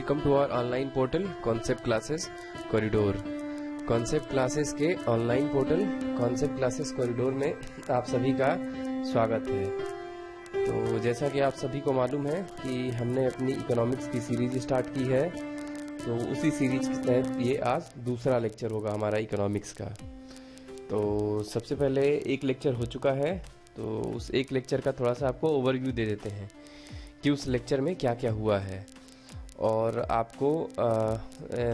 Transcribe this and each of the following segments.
Welcome to our online portal concept classes corridor. Concept classes के online portal concept classes corridor में आप सभी का स्वागत है। तो जैसा कि आप सभी को मालूम है कि हमने अपनी इकोनॉमिक्स की सीरीज स्टार्ट की है, तो उसी सीरीज के तहत ये आज दूसरा लेक्चर होगा हमारा इकोनॉमिक्स का। तो सबसे पहले एक लेक्चर हो चुका है, तो उस एक लेक्चर का थोड़ा सा आपको ओवरव्यू दे देते हैं कि उस लेक्चर में क्या क्या हुआ है, और आपको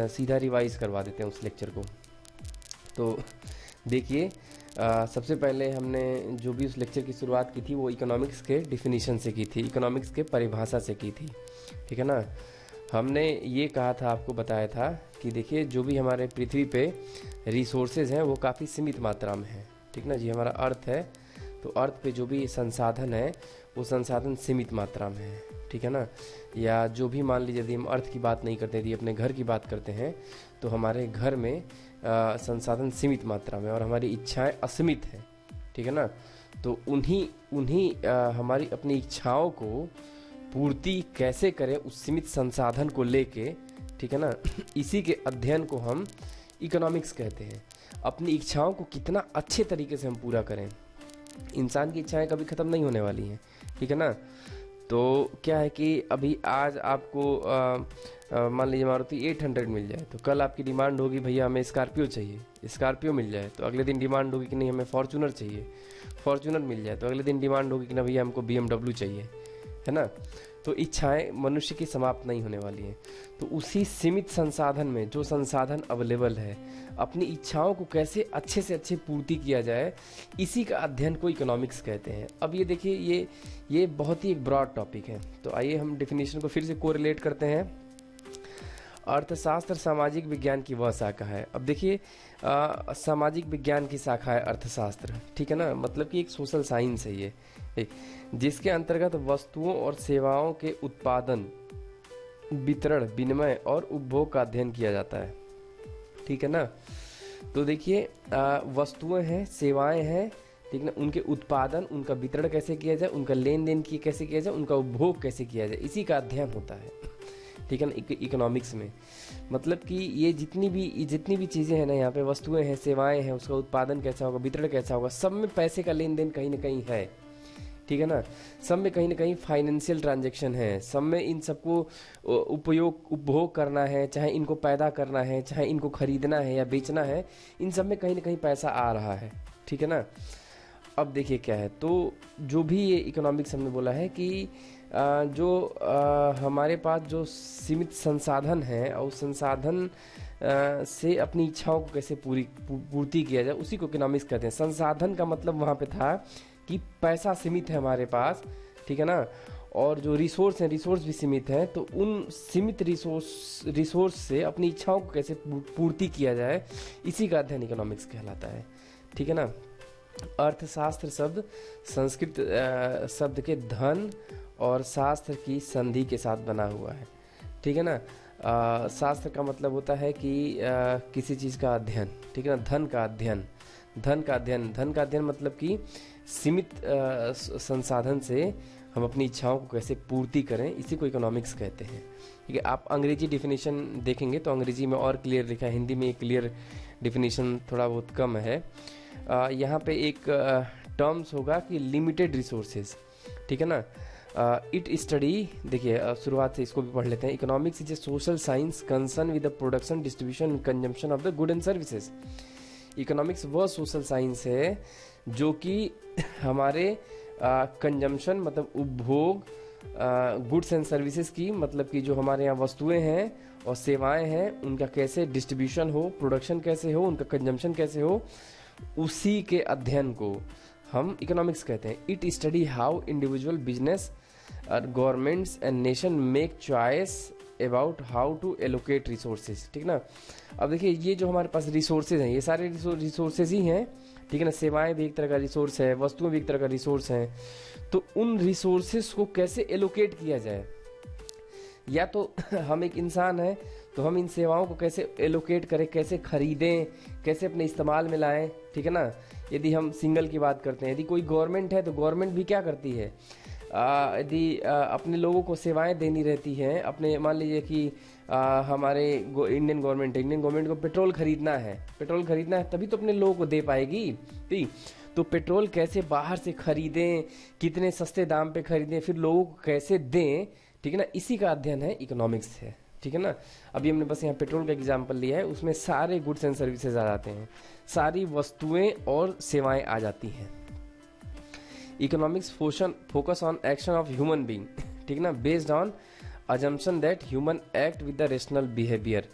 सीधा रिवाइज करवा देते हैं उस लेक्चर को। तो देखिए, सबसे पहले हमने जो भी उस लेक्चर की शुरुआत की थी वो इकोनॉमिक्स के डिफिनीशन से की थी, इकोनॉमिक्स के परिभाषा से की थी। ठीक है ना। हमने ये कहा था, आपको बताया था कि देखिए जो भी हमारे पृथ्वी पे रिसोर्सेज हैं वो काफ़ी सीमित मात्रा में है। ठीक ना जी, हमारा अर्थ है, तो अर्थ पे जो भी संसाधन है वो संसाधन सीमित मात्रा में है। ठीक है ना। या जो भी मान लीजिए, यदि हम अर्थ की बात नहीं करते, यदि अपने घर की बात करते हैं, तो हमारे घर में संसाधन सीमित मात्रा में और हमारी इच्छाएं असीमित है। ठीक है ना। तो उन्हीं हमारी अपनी इच्छाओं को पूर्ति कैसे करें उस सीमित संसाधन को लेके, ठीक है ना, इसी के अध्ययन को हम इकोनॉमिक्स कहते हैं। अपनी इच्छाओं को कितना अच्छे तरीके से हम पूरा करें। इंसान की इच्छाएं कभी ख़त्म नहीं होने वाली हैं। ठीक है ना। तो क्या है कि अभी आज आपको मान लीजिए मारुति 800 मिल जाए, तो कल आपकी डिमांड होगी भैया हमें स्कॉर्पियो चाहिए, स्कॉर्पियो मिल जाए। तो अगले दिन डिमांड होगी कि नहीं हमें फॉर्च्यूनर चाहिए, फॉर्च्यूनर मिल जाए। तो अगले दिन डिमांड होगी कि ना भैया हमको BMW चाहिए, है ना। तो इच्छाएं मनुष्य की समाप्त नहीं होने वाली हैं। तो उसी सीमित संसाधन में जो संसाधन अवेलेबल है, अपनी इच्छाओं को कैसे अच्छे से अच्छे पूर्ति किया जाए, इसी का अध्ययन को इकोनॉमिक्स कहते हैं। अब ये देखिए, ये बहुत ही एक ब्रॉड टॉपिक है। तो आइए हम डेफिनेशन को फिर से कोरिलेट करते हैं। अर्थशास्त्र सामाजिक विज्ञान की वह शाखा है। अब देखिए, सामाजिक विज्ञान की शाखा है अर्थशास्त्र। ठीक है ना। मतलब कि एक सोशल साइंस है ये, जिसके अंतर्गत वस्तुओं और सेवाओं के उत्पादन, वितरण, विनिमय और उपभोग का अध्ययन किया जाता है। ठीक है ना। तो देखिए, वस्तुएं हैं, सेवाएं हैं, ठीक ना, उनके उत्पादन, उनका वितरण कैसे किया जाए, उनका लेन देन कैसे किया जाए, उनका उपभोग कैसे किया जाए, इसी का अध्ययन होता है। ठीक है ना, इकोनॉमिक्स में। मतलब कि ये जितनी भी चीज़ें हैं ना, यहाँ पे वस्तुएं हैं, सेवाएं हैं, उसका उत्पादन कैसा होगा, वितरण कैसा होगा, सब में पैसे का लेन देन कहीं ना कहीं है। ठीक है ना। सब में कहीं ना कहीं फाइनेंशियल ट्रांजैक्शन है। सब में इन सबको उपभोग करना है, चाहे इनको पैदा करना है, चाहे इनको खरीदना है या बेचना है, इन सब में कहीं ना कहीं पैसा आ रहा है। ठीक है ना। अब देखिए क्या है, तो जो भी ये इकोनॉमिक्स हमने बोला है कि हमारे पास जो सीमित संसाधन है और उस संसाधन से अपनी इच्छाओं को कैसे पूर्ति किया जाए, उसी को इकोनॉमिक्स कहते हैं। संसाधन का मतलब वहाँ पे था कि पैसा सीमित है हमारे पास, ठीक है ना, और जो रिसोर्स हैं, रिसोर्स भी सीमित हैं। तो उन सीमित रिसोर्स से अपनी इच्छाओं को कैसे पूर्ति किया जाए, इसी का अध्ययन इकोनॉमिक्स कहलाता है। ठीक है ना। अर्थशास्त्र शब्द संस्कृत शब्द के धन और शास्त्र की संधि के साथ बना हुआ है। ठीक है ना। शास्त्र का मतलब होता है कि किसी चीज़ का अध्ययन। ठीक है ना। धन का अध्ययन मतलब कि सीमित संसाधन से हम अपनी इच्छाओं को कैसे पूर्ति करें, इसी को इकोनॉमिक्स कहते हैं। ठीक है। आप अंग्रेजी डिफिनीशन देखेंगे तो अंग्रेजी में और क्लियर लिखा है, हिंदी में क्लियर डिफिनीशन थोड़ा बहुत कम है। यहाँ पे एक टर्म्स होगा कि लिमिटेड रिसोर्सेज। ठीक है ना। इट स्टडी, देखिए शुरुआत से इसको भी पढ़ लेते हैं। Economics is a social science concern with the production, distribution and consumption of the good and services. Economics वह सोशल साइंस है जो कि हमारे कंजम्पशन मतलब उपभोग, गुड्स एंड सर्विसेज की, मतलब कि जो हमारे यहाँ वस्तुएं हैं और सेवाएं हैं, उनका कैसे डिस्ट्रीब्यूशन हो, प्रोडक्शन कैसे हो, उनका कंजम्पशन कैसे हो, उसी के अध्ययन को हम इकोनॉमिक्स कहते हैं। It study how individual business, governments and nation make choice about how to allocate resources. ठीक ना। अब देखिए, ये जो हमारे पास रिसोर्सेज हैं, ये सारे रिसोर्सेज ही हैं। ठीक है ना। सेवाएं भी एक तरह का रिसोर्स है, वस्तुएं भी एक तरह का रिसोर्स हैं। तो उन रिसोर्सेज को कैसे एलोकेट किया जाए, या तो हम एक इंसान है तो हम इन सेवाओं को कैसे एलोकेट करें, कैसे खरीदें, कैसे अपने इस्तेमाल में लाएं। ठीक है ना। यदि हम सिंगल की बात करते हैं, यदि कोई गवर्नमेंट है तो गवर्नमेंट भी क्या करती है, यदि अपने लोगों को सेवाएं देनी रहती हैं, अपने मान लीजिए कि हमारे इंडियन गवर्नमेंट को पेट्रोल खरीदना है तभी तो अपने लोगों को दे पाएगी। ठीक, तो पेट्रोल कैसे बाहर से खरीदें, कितने सस्ते दाम पे खरीदें, फिर लोगों को कैसे दें, ठीक है ना, इसी का अध्ययन है इकोनॉमिक्स है। ठीक है ना। अभी हमने बस यहाँ पेट्रोल का एग्जांपल लिया है, उसमें सारे गुड्स एंड सर्विसेज आ जाते हैं, सारी वस्तुएं और सेवाएं आ जाती हैं। Economics focus on action of human being, ठीक है ना, based on assumption that human act with the rational behaviour.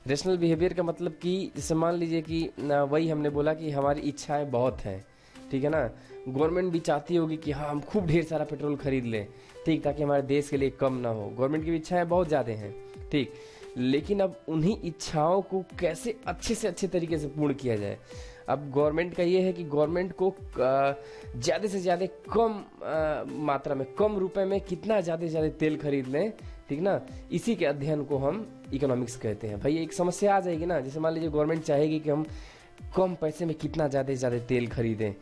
Rational behaviour का मतलब कि जैसे मान लीजिए कि वही हमने बोला कि हमारी इच्छाएं बहुत हैं, ठीक है ना, गवर्नमेंट भी चाहती होगी कि हाँ हम खूब ढेर सारा पेट्रोल खरीद लें, ठीक, ताकि हमारे देश के लिए कम ना हो। गवर्नमेंट की भी इच्छाएं बहुत ज़्यादा हैं, ठीक, लेकिन अब उन्हीं इच्छाओं को कैसे अच्छे से अच्छे तरीके से पूर्ण किया जाए। अब गवर्नमेंट का ये है कि गवर्नमेंट को ज़्यादा से ज़्यादा कम मात्रा में, कम रुपए में कितना ज़्यादा से ज़्यादा तेल खरीद लें, ठीक ना, इसी के अध्ययन को हम इकोनॉमिक्स कहते हैं। भाई एक समस्या आ जाएगी ना, जैसे मान लीजिए गवर्नमेंट चाहेगी कि हम कम पैसे में कितना ज़्यादा से ज़्यादा तेल खरीदें,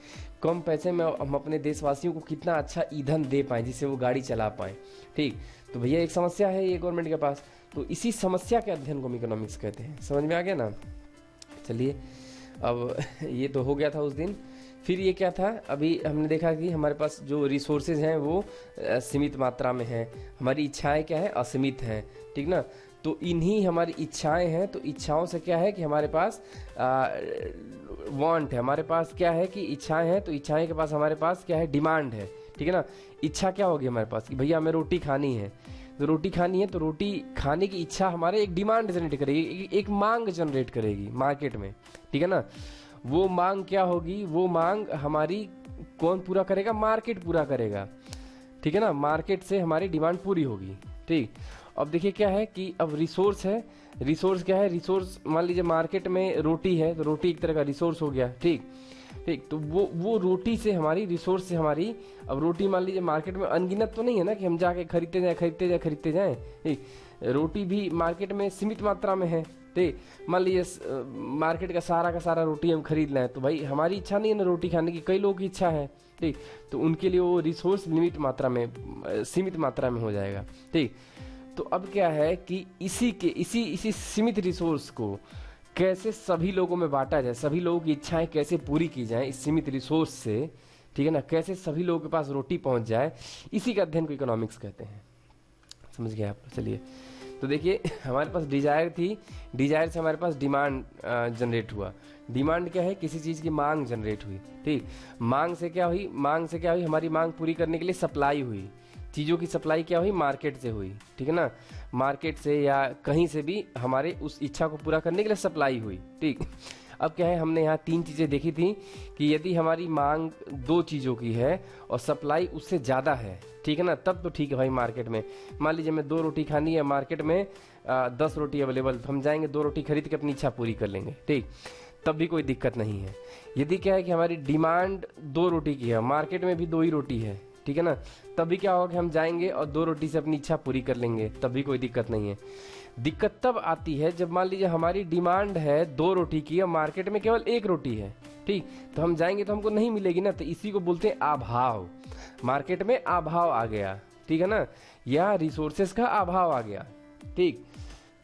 कम पैसे में हम अपने देशवासियों को कितना अच्छा ईंधन दे पाएँ जिससे वो गाड़ी चला पाएँ, ठीक, तो भैया एक समस्या है ये गवर्नमेंट के पास, तो इसी समस्या के अध्ययन को हम इकोनॉमिक्स कहते हैं। समझ में आ गया ना। चलिए, अब ये तो हो गया था उस दिन। फिर ये क्या था, अभी हमने देखा कि हमारे पास जो रिसोर्सेज हैं वो सीमित मात्रा में हैं, हमारी इच्छाएं क्या है, असीमित हैं, ठीक ना, तो इन्हीं हमारी इच्छाएं हैं, तो इच्छाओं से क्या है कि हमारे पास वांट है, हमारे पास क्या है कि इच्छाएं हैं, तो इच्छाएं के पास हमारे पास क्या है, डिमांड है, ठीक है ना। इच्छा क्या होगी हमारे पास कि भैया हमें रोटी खानी है, तो रोटी खानी है, तो रोटी खाने की इच्छा हमारे एक डिमांड जनरेट करेगी, एक मांग जनरेट करेगी मार्केट में, ठीक है ना। वो मांग क्या होगी, वो मांग हमारी कौन पूरा करेगा, मार्केट पूरा करेगा, ठीक है ना, मार्केट से हमारी डिमांड पूरी होगी, ठीक। अब देखिए क्या है कि अब रिसोर्स है, रिसोर्स क्या है, रिसोर्स मान लीजिए मार्केट में रोटी है, तो रोटी एक तरह का रिसोर्स हो गया, ठीक ठीक, तो वो रोटी से हमारी, रिसोर्स से हमारी, अब रोटी मान लीजिए मार्केट में अनगिनत तो नहीं है ना कि हम जाके खरीदते जाए, ठीक, रोटी भी मार्केट में सीमित मात्रा में है, ठीक, मान लीजिए मार्केट का सारा रोटी हम खरीद लें, तो भाई हमारी इच्छा नहीं है ना रोटी खाने की, कई लोगों की इच्छा है, ठीक, तो उनके लिए वो रिसोर्स लिमिट मात्रा में, सीमित मात्रा में हो जाएगा, ठीक। तो अब क्या है कि इसी सीमित रिसोर्स को कैसे सभी लोगों में बांटा जाए, सभी लोगों की इच्छाएं कैसे पूरी की जाए इस सीमित रिसोर्स से, ठीक है ना, कैसे सभी लोगों के पास रोटी पहुंच जाए, इसी का अध्ययन को इकोनॉमिक्स कहते हैं। समझ गए आप। चलिए, तो देखिए हमारे पास डिजायर थी, डिजायर से हमारे पास डिमांड जनरेट हुआ। डिमांड क्या है, किसी चीज की मांग जनरेट हुई, ठीक, मांग से क्या हुई, हमारी मांग पूरी करने के लिए सप्लाई हुई, चीज़ों की सप्लाई क्या हुई, मार्केट से हुई, ठीक है ना, मार्केट से या कहीं से भी हमारे उस इच्छा को पूरा करने के लिए सप्लाई हुई, ठीक। अब क्या है, हमने यहाँ 3 चीज़ें देखी थी कि यदि हमारी मांग 2 चीज़ों की है और सप्लाई उससे ज़्यादा है, ठीक है ना, तब तो ठीक है भाई। मार्केट में मान लीजिए हमें 2 रोटी खानी है, मार्केट में 10 रोटी अवेलेबल, हम जाएंगे 2 रोटी खरीद के अपनी इच्छा पूरी कर लेंगे, ठीक, तब भी कोई दिक्कत नहीं है। यदि क्या है कि हमारी डिमांड 2 रोटी की है, मार्केट में भी 2 ही रोटी है, ठीक है ना, तभी क्या होगा कि हम जाएंगे और 2 रोटी से अपनी इच्छा पूरी कर लेंगे, तब भी कोई दिक्कत नहीं है। दिक्कत तब आती है जब मान लीजिए हमारी डिमांड है 2 रोटी की और मार्केट में केवल 1 रोटी है, ठीक, तो हम जाएंगे तो हमको नहीं मिलेगी ना, तो इसी को बोलते हैं अभाव। मार्केट में अभाव आ गया, ठीक है ना, या रिसोर्सेस का अभाव आ गया, ठीक।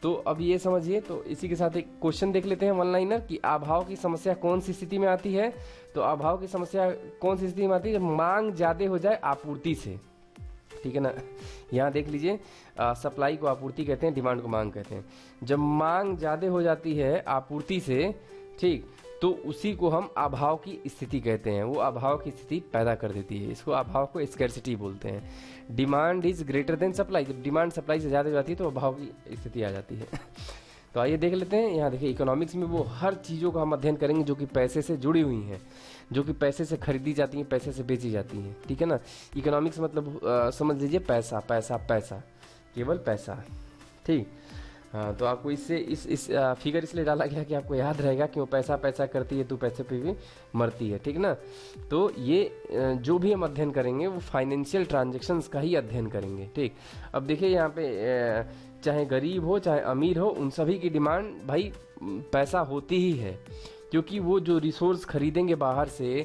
तो अब ये समझिए, तो इसी के साथ एक क्वेश्चन देख लेते हैं वन लाइनर कि अभाव की समस्या कौन सी स्थिति में आती है। तो अभाव की समस्या कौन सी स्थिति में आती है, जब मांग ज्यादा हो जाए आपूर्ति से, ठीक है ना। यहाँ देख लीजिए, सप्लाई को आपूर्ति कहते हैं, डिमांड को मांग कहते हैं। जब मांग ज्यादा हो जाती है आपूर्ति से, ठीक, तो उसी को हम अभाव की स्थिति कहते हैं, वो अभाव की स्थिति पैदा कर देती है, इसको अभाव को स्कैर्सिटी बोलते हैं। Demand is greater than supply, जब डिमांड सप्लाई से ज्यादा हो जाती है तो अभाव की स्थिति आ जाती है। तो आइए देख लेते हैं, यहाँ देखिए इकोनॉमिक्स में वो हर चीज़ों का हम अध्ययन करेंगे जो कि पैसे से जुड़ी हुई हैं, जो कि पैसे से खरीदी जाती हैं, पैसे से बेची जाती हैं, ठीक है ना। इकोनॉमिक्स मतलब समझ लीजिए पैसा, पैसा, पैसा, केवल पैसा, ठीक। हाँ, तो आपको इससे इस फिगर इसलिए डाला गया कि आपको याद रहेगा कि वो पैसा पैसा करती है तो पैसे पे भी मरती है, ठीक ना। तो ये जो भी हम अध्ययन करेंगे वो फाइनेंशियल ट्रांजैक्शंस का ही अध्ययन करेंगे, ठीक। अब देखिए यहाँ पे चाहे गरीब हो चाहे अमीर हो, उन सभी की डिमांड भाई पैसा होती ही है, क्योंकि वो जो रिसोर्स खरीदेंगे बाहर से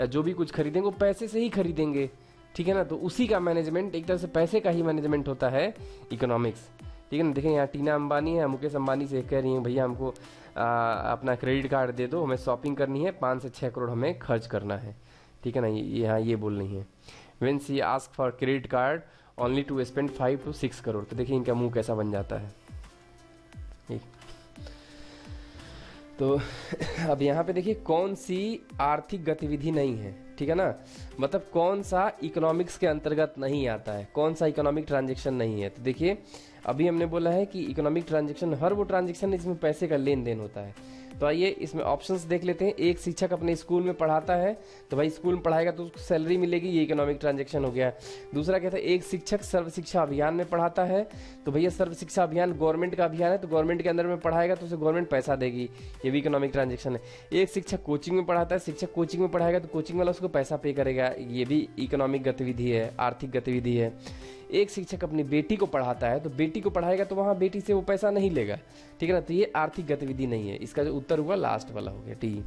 या जो भी कुछ खरीदेंगे वो पैसे से ही खरीदेंगे, ठीक है ना। तो उसी का मैनेजमेंट, एक तरह से पैसे का ही मैनेजमेंट होता है इकोनॉमिक्स, ठीक है ना। देखिए यहाँ टीना अंबानी है, मुकेश अंबानी से कह रही हैं भैया हमको अपना क्रेडिट कार्ड दे दो, हमें शॉपिंग करनी है, 5 से 6 करोड़ हमें खर्च करना है, ठीक है ना। यहाँ ये बोल रही हैं when she ask for credit card only to spend 5 to 6 crore. तो देखिए इनका मुंह कैसा बन जाता है। तो अब यहाँ पे देखिए कौन सी आर्थिक गतिविधि नहीं है, ठीक है ना, मतलब कौन सा इकोनॉमिक्स के अंतर्गत नहीं आता है, कौन सा इकोनॉमिक ट्रांजैक्शन नहीं है। तो देखिए अभी हमने बोला है कि इकोनॉमिक ट्रांजैक्शन हर वो ट्रांजैक्शन है जिसमें पैसे का लेन देन होता है। तो आइए इसमें ऑप्शंस देख लेते हैं। एक शिक्षक अपने स्कूल में पढ़ाता है, तो भाई स्कूल में पढ़ाएगा तो उसको सैलरी मिलेगी, ये इकोनॉमिक ट्रांजैक्शन हो गया। दूसरा कहता है एक शिक्षक सर्व शिक्षा अभियान में पढ़ाता है, तो भैया सर्व शिक्षा अभियान गवर्नमेंट का अभियान है, तो गवर्नमेंट के अंदर में पढ़ाएगा तो उसे गवर्नमेंट पैसा देगी, ये भी इकोनॉमिक ट्रांजैक्शन है। एक शिक्षक कोचिंग में पढ़ाता है, शिक्षक कोचिंग में पढ़ाएगा तो कोचिंग वाला उसको पैसा पे करेगा, ये भी इकोनॉमिक गतिविधि है, आर्थिक गतिविधि है। एक शिक्षक अपनी बेटी को पढ़ाता है, तो बेटी को पढ़ाएगा तो वहाँ बेटी से वो पैसा नहीं लेगा, ठीक है ना, तो ये आर्थिक गतिविधि नहीं है। इसका जो उत्तर हुआ लास्ट वाला हो गया टी।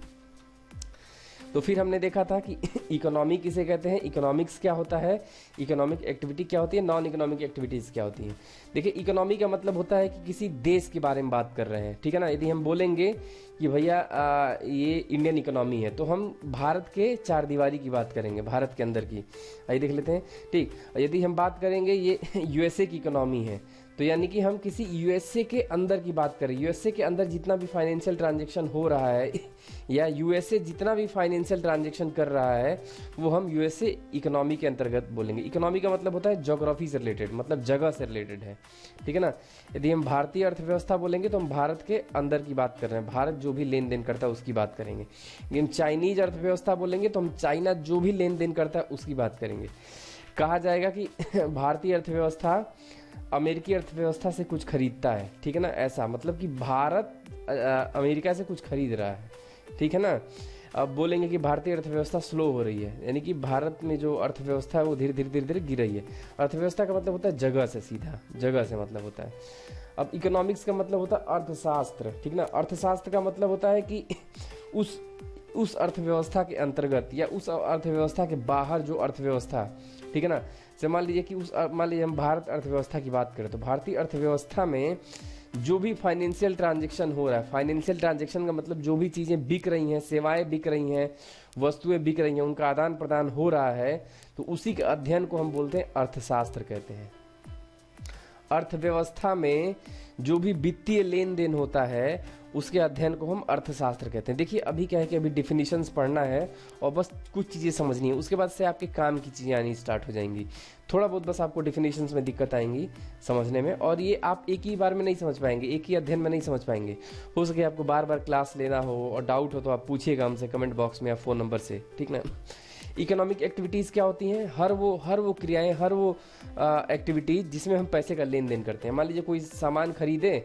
तो फिर हमने देखा था कि इकोनॉमी किसे कहते हैं, इकोनॉमिक्स क्या होता है, इकोनॉमिक एक्टिविटी क्या होती है, नॉन इकोनॉमिक एक्टिविटीज क्या होती हैं। देखिए इकोनॉमी का मतलब होता है कि किसी देश के बारे में बात कर रहे हैं, ठीक है ना। यदि हम बोलेंगे कि भैया ये इंडियन इकोनॉमी है, तो हम भारत के चार दीवारी की बात करेंगे, भारत के अंदर की। आइए देख लेते हैं, ठीक। यदि हम बात करेंगे ये यूएसए की इकोनॉमी है, तो यानी कि हम किसी यूएसए के अंदर की बात करें, यूएसए के अंदर जितना भी फाइनेंशियल ट्रांजैक्शन हो रहा है या यूएसए जितना भी फाइनेंशियल ट्रांजैक्शन कर रहा है वो हम यूएसए इकोनॉमी के अंतर्गत बोलेंगे। इकोनॉमी का मतलब होता है ज्योग्राफी से रिलेटेड, मतलब जगह से रिलेटेड है, ठीक है ना। यदि हम भारतीय अर्थव्यवस्था बोलेंगे तो हम भारत के अंदर की बात कर रहे हैं, भारत जो भी लेन देन करता है उसकी बात करेंगे। यदि हम चाइनीज अर्थव्यवस्था बोलेंगे तो हम चाइना जो भी लेन देन करता है उसकी बात करेंगे। कहा जाएगा कि भारतीय अर्थव्यवस्था अमेरिकी अर्थव्यवस्था से कुछ खरीदता है, ठीक है ना, ऐसा मतलब कि भारत अमेरिका से कुछ खरीद रहा है, ठीक है ना। अब बोलेंगे कि भारतीय अर्थव्यवस्था स्लो हो रही है, यानी कि भारत में जो अर्थव्यवस्था है वो धीरे धीरे गिर रही है। अर्थव्यवस्था का मतलब होता है जगह से, सीधा जगह से मतलब होता है। अब इकोनॉमिक्स का मतलब होता है अर्थशास्त्र, ठीक ना। अर्थशास्त्र का मतलब होता है कि उस अर्थव्यवस्था के अंतर्गत या उस अर्थव्यवस्था के बाहर जो अर्थव्यवस्था, ठीक है ना। से मान लीजिए कि मान लीजिए हम भारत अर्थव्यवस्था की बात करें, तो भारतीय अर्थव्यवस्था में जो भी फाइनेंशियल ट्रांजैक्शन हो रहा है, फाइनेंशियल ट्रांजैक्शन का मतलब जो भी चीज़ें बिक रही हैं, सेवाएं बिक रही हैं, वस्तुएं बिक रही हैं, उनका आदान प्रदान हो रहा है, तो उसी के अध्ययन को हम बोलते हैं अर्थशास्त्र कहते हैं। अर्थव्यवस्था में जो भी वित्तीय लेन देन होता है उसके अध्ययन को हम अर्थशास्त्र कहते हैं। देखिए अभी क्या है कि अभी डिफिनीशंस पढ़ना है और बस कुछ चीज़ें समझनी है, उसके बाद से आपके काम की चीज़ें आनी स्टार्ट हो जाएंगी। थोड़ा बहुत बस आपको डिफिनीशंस में दिक्कत आएंगी समझने में, और ये आप एक ही बार में नहीं समझ पाएंगे, एक ही अध्ययन में नहीं समझ पाएंगे। हो सके आपको बार बार क्लास लेना हो और डाउट हो तो आप पूछिएगा हमसे कमेंट बॉक्स में या फ़ोन नंबर से, ठीक ना। इकोनॉमिक एक्टिविटीज़ क्या होती हैं, हर वो क्रियाएं, हर वो एक्टिविटीज़ जिसमें हम पैसे का लेन देन करते हैं। मान लीजिए कोई सामान खरीदे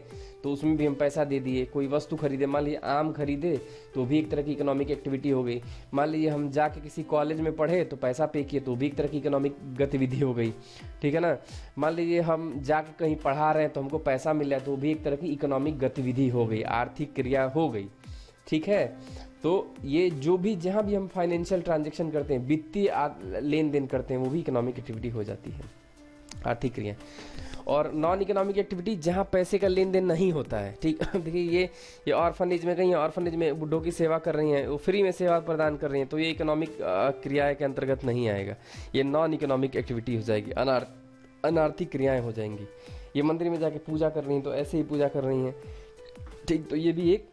तो उसमें भी हम पैसा दे दिए, कोई वस्तु खरीदे, मान लीजिए आम खरीदे तो भी एक तरह की इकोनॉमिक एक्टिविटी हो गई। मान लीजिए हम जाके किसी कॉलेज में पढ़े तो पैसा पे किए तो भी एक तरह की इकोनॉमिक गतिविधि हो गई, ठीक है ना। मान लीजिए हम जाके कहीं पढ़ा रहे हैं तो हमको पैसा मिल रहा है तो भी एक तरह की इकोनॉमिक गतिविधि हो गई, आर्थिक क्रिया हो गई, ठीक है। तो ये जो भी जहाँ भी हम फाइनेंशियल ट्रांजैक्शन करते हैं, वित्तीय लेन देन करते हैं, वो भी इकोनॉमिक एक्टिविटी हो जाती है, आर्थिक क्रिया। और नॉन इकोनॉमिक एक्टिविटी जहाँ पैसे का लेन देन नहीं होता है, ठीक। देखिए ये ऑर्फनेज में गई, ऑर्फनेज में बुढ़ों की सेवा कर रही हैं, वो फ्री में सेवा प्रदान कर रही हैं, तो ये इकोनॉमिक क्रियाएं के अंतर्गत नहीं आएगा, ये नॉन इकोनॉमिक एक्टिविटी हो जाएगी, अनार्थिक क्रियाएं हो जाएंगी। ये मंदिर में जाके पूजा कर रही हैं तो ऐसे ही पूजा कर रही हैं, ठीक, तो ये भी एक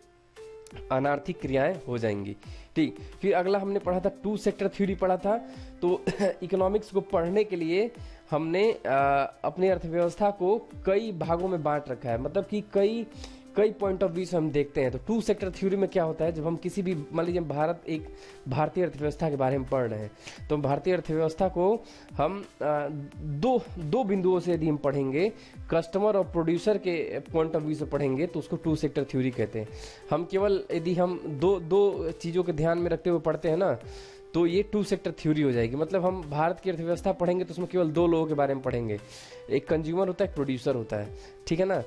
अनार्थिक क्रियाएं हो जाएंगी, ठीक। फिर अगला हमने पढ़ा था टू सेक्टर थ्योरी पढ़ा था। तो इकोनॉमिक्स को पढ़ने के लिए हमने अपनी अर्थव्यवस्था को कई भागों में बांट रखा है, मतलब कि कई पॉइंट ऑफ व्यू से हम देखते हैं। तो टू सेक्टर थ्योरी में क्या होता है, जब हम किसी भी, मान लीजिए भारतीय अर्थव्यवस्था के बारे में पढ़ रहे हैं, तो भारतीय अर्थव्यवस्था को हम दो बिंदुओं से यदि हम पढ़ेंगे, कस्टमर और प्रोड्यूसर के पॉइंट ऑफ व्यू से पढ़ेंगे तो उसको टू सेक्टर थ्योरी कहते हैं। हम केवल यदि हम दो चीज़ों के ध्यान में रखते हुए पढ़ते हैं ना, तो ये टू सेक्टर थ्योरी हो जाएगी। मतलब हम भारत की अर्थव्यवस्था पढ़ेंगे तो उसमें केवल दो लोगों के बारे में पढ़ेंगे, एक कंज्यूमर होता है, एक प्रोड्यूसर होता है, ठीक है ना।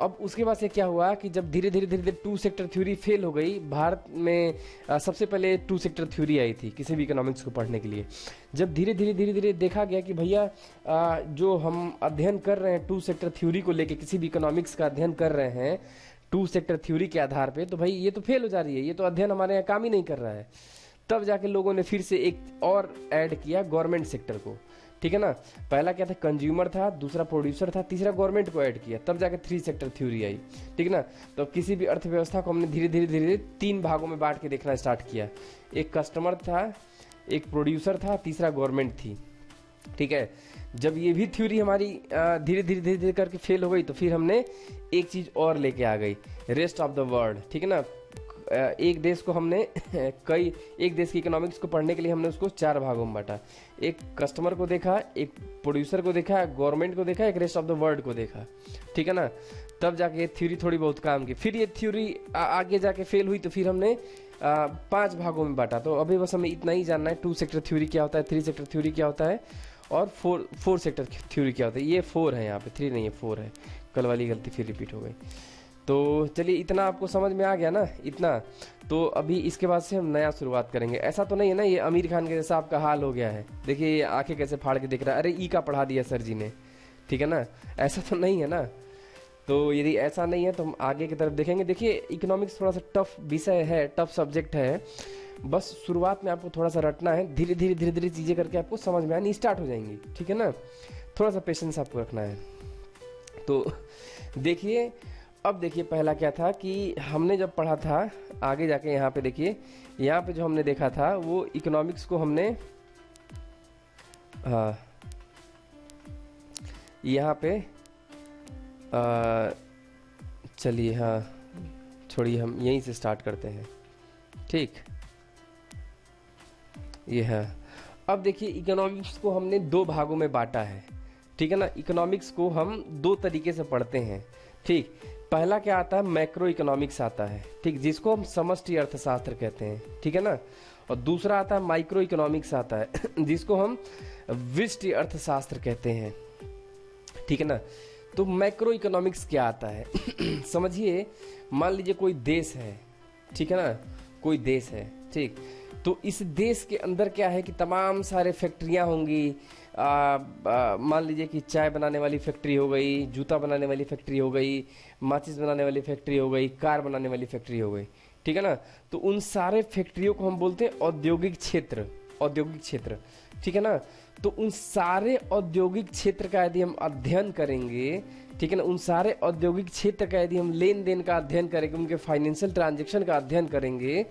अब उसके बाद से क्या हुआ कि जब धीरे धीरे टू सेक्टर थ्योरी फेल हो गई भारत में, सबसे पहले टू सेक्टर थ्योरी आई थी किसी भी इकोनॉमिक्स को पढ़ने के लिए। जब धीरे धीरे देखा गया कि भैया जो हम अध्ययन कर रहे हैं टू सेक्टर थ्योरी को लेके, किसी भी इकोनॉमिक्स का अध्ययन कर रहे हैं टू सेक्टर थ्योरी के आधार पे, तो भाई ये तो फेल हो जा रही है, ये तो अध्ययन हमारे यहाँ काम ही नहीं कर रहा है। तब जाके लोगों ने फिर से एक और ऐड किया गवर्नमेंट सेक्टर को, ठीक है ना। पहला क्या था, कंज्यूमर था, दूसरा प्रोड्यूसर था, तीसरा गवर्नमेंट को ऐड किया, तब जाके थ्री सेक्टर थ्योरी आई, ठीक है ना। तो किसी भी अर्थव्यवस्था को हमने धीरे धीरे तीन भागों में बांट के देखना स्टार्ट किया। एक कस्टमर था, एक प्रोड्यूसर था, तीसरा गवर्नमेंट थी, ठीक है। जब ये भी थ्योरी हमारी धीरे धीरे करके फेल हो गई तो फिर हमने एक चीज और लेके आ गई, रेस्ट ऑफ द वर्ल्ड, ठीक है ना। एक देश को हमने एक देश की इकोनॉमिक्स को पढ़ने के लिए हमने उसको चार भागों में बांटा। एक कस्टमर को देखा, एक प्रोड्यूसर को देखा, गवर्नमेंट को देखा, एक रेस्ट ऑफ द वर्ल्ड को देखा, ठीक है ना। तब जाके ये थ्योरी थोड़ी बहुत काम की। फिर ये थ्योरी आगे जाके फेल हुई तो फिर हमने पांच भागों में बांटा। तो अभी बस हमें इतना ही जानना है, टू सेक्टर थ्योरी क्या होता है, थ्री सेक्टर थ्योरी क्या होता है, और फोर सेक्टर थ्योरी क्या होता है। ये 4 है यहाँ पे, 3 नहीं है, 4 है। कल वाली गलती फिर रिपीट हो गई। तो चलिए इतना आपको समझ में आ गया ना, इतना। तो अभी इसके बाद से हम नया शुरुआत करेंगे। ऐसा तो नहीं है ना ये आमिर खान के जैसा आपका हाल हो गया है, देखिए ये आंखें कैसे फाड़ के दिख रहा है, अरे ई का पढ़ा दिया सर जी ने, ठीक है ना। ऐसा तो नहीं है ना। तो यदि ऐसा नहीं है तो हम आगे की तरफ देखेंगे। देखिए इकोनॉमिक्स थोड़ा सा टफ विषय है, टफ सब्जेक्ट है, बस शुरुआत में आपको थोड़ा सा रटना है, धीरे धीरे चीज़ें करके आपको समझ में आनी स्टार्ट हो जाएंगी, ठीक है ना। थोड़ा सा पेशेंस आपको रखना है। तो देखिए अब देखिए पहला क्या था कि हमने जब पढ़ा था, आगे जाके यहाँ पे देखिए, यहाँ पे जो हमने देखा था वो इकोनॉमिक्स को हमने यहाँ पे चलिए हाँ छोड़िए, हम यहीं से स्टार्ट करते हैं, ठीक। ये है। अब देखिए इकोनॉमिक्स को हमने दो भागों में बांटा है, ठीक है ना। इकोनॉमिक्स को हम दो तरीके से पढ़ते हैं, ठीक। पहला क्या आता है, मैक्रो इकोनॉमिक्स आता है, ठीक, जिसको हम समष्टि अर्थशास्त्र कहते हैं, ठीक है ना। और दूसरा आता है माइक्रो इकोनॉमिक्स आता है जिसको हम व्यष्टि अर्थशास्त्र कहते हैं, ठीक है ना। तो मैक्रो इकोनॉमिक्स क्या आता है समझिए, मान लीजिए कोई देश है, ठीक है ना, कोई देश है, ठीक। तो इस देश के अंदर क्या है कि तमाम सारे फैक्ट्रियां होंगी, मान लीजिए कि चाय बनाने वाली फैक्ट्री हो गई, जूता बनाने वाली फैक्ट्री हो गई, माचिस बनाने वाली फैक्ट्री हो गई, कार बनाने वाली फैक्ट्री हो गई, ठीक है ना। तो उन सारे फैक्ट्रियों को हम बोलते हैं औद्योगिक क्षेत्र, औद्योगिक क्षेत्र, ठीक है ना। तो उन सारे औद्योगिक क्षेत्र का यदि हम अध्ययन करेंगे, ठीक है ना, उन सारे औद्योगिक क्षेत्र का यदि हम लेन देन का अध्ययन करेंगे, उनके फाइनेंशियल ट्रांजैक्शन का अध्ययन करेंगे,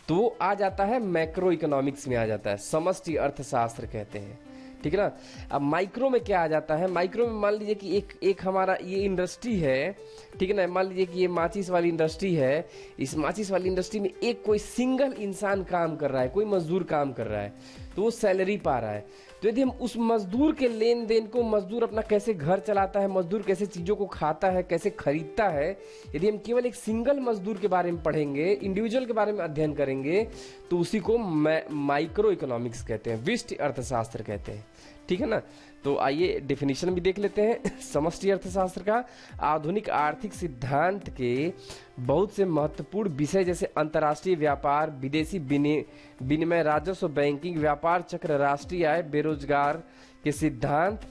तो वो आ जाता है मैक्रो इकोनॉमिक्स में आ जाता है, समष्टि अर्थशास्त्र कहते हैं, ठीक है ना। अब माइक्रो में क्या आ जाता है, माइक्रो में मान लीजिए कि एक हमारा ये इंडस्ट्री है, ठीक है ना। मान लीजिए कि ये माचिस वाली इंडस्ट्री है, इस माचिस वाली इंडस्ट्री में एक कोई सिंगल इंसान काम कर रहा है, कोई मजदूर काम कर रहा है, तो वो सैलरी पा रहा है। तो यदि हम उस मजदूर के लेन देन को, मजदूर अपना कैसे घर चलाता है, मजदूर कैसे चीजों को खाता है, कैसे खरीदता है, यदि हम केवल एक सिंगल मजदूर के बारे में पढ़ेंगे, इंडिविजुअल के बारे में अध्ययन करेंगे, तो उसी को माइक्रो इकोनॉमिक्स कहते हैं, व्यष्टि अर्थशास्त्र कहते हैं, ठीक है ना। तो आइए डेफिनेशन भी देख लेते हैं समष्टि अर्थशास्त्र का। आधुनिक आर्थिक सिद्धांत के बहुत से महत्वपूर्ण विषय जैसे अंतर्राष्ट्रीय व्यापार, विदेशी विनिमय, राजस्व, बैंकिंग, व्यापार चक्र, राष्ट्रीय आय, बेरोजगार के सिद्धांत,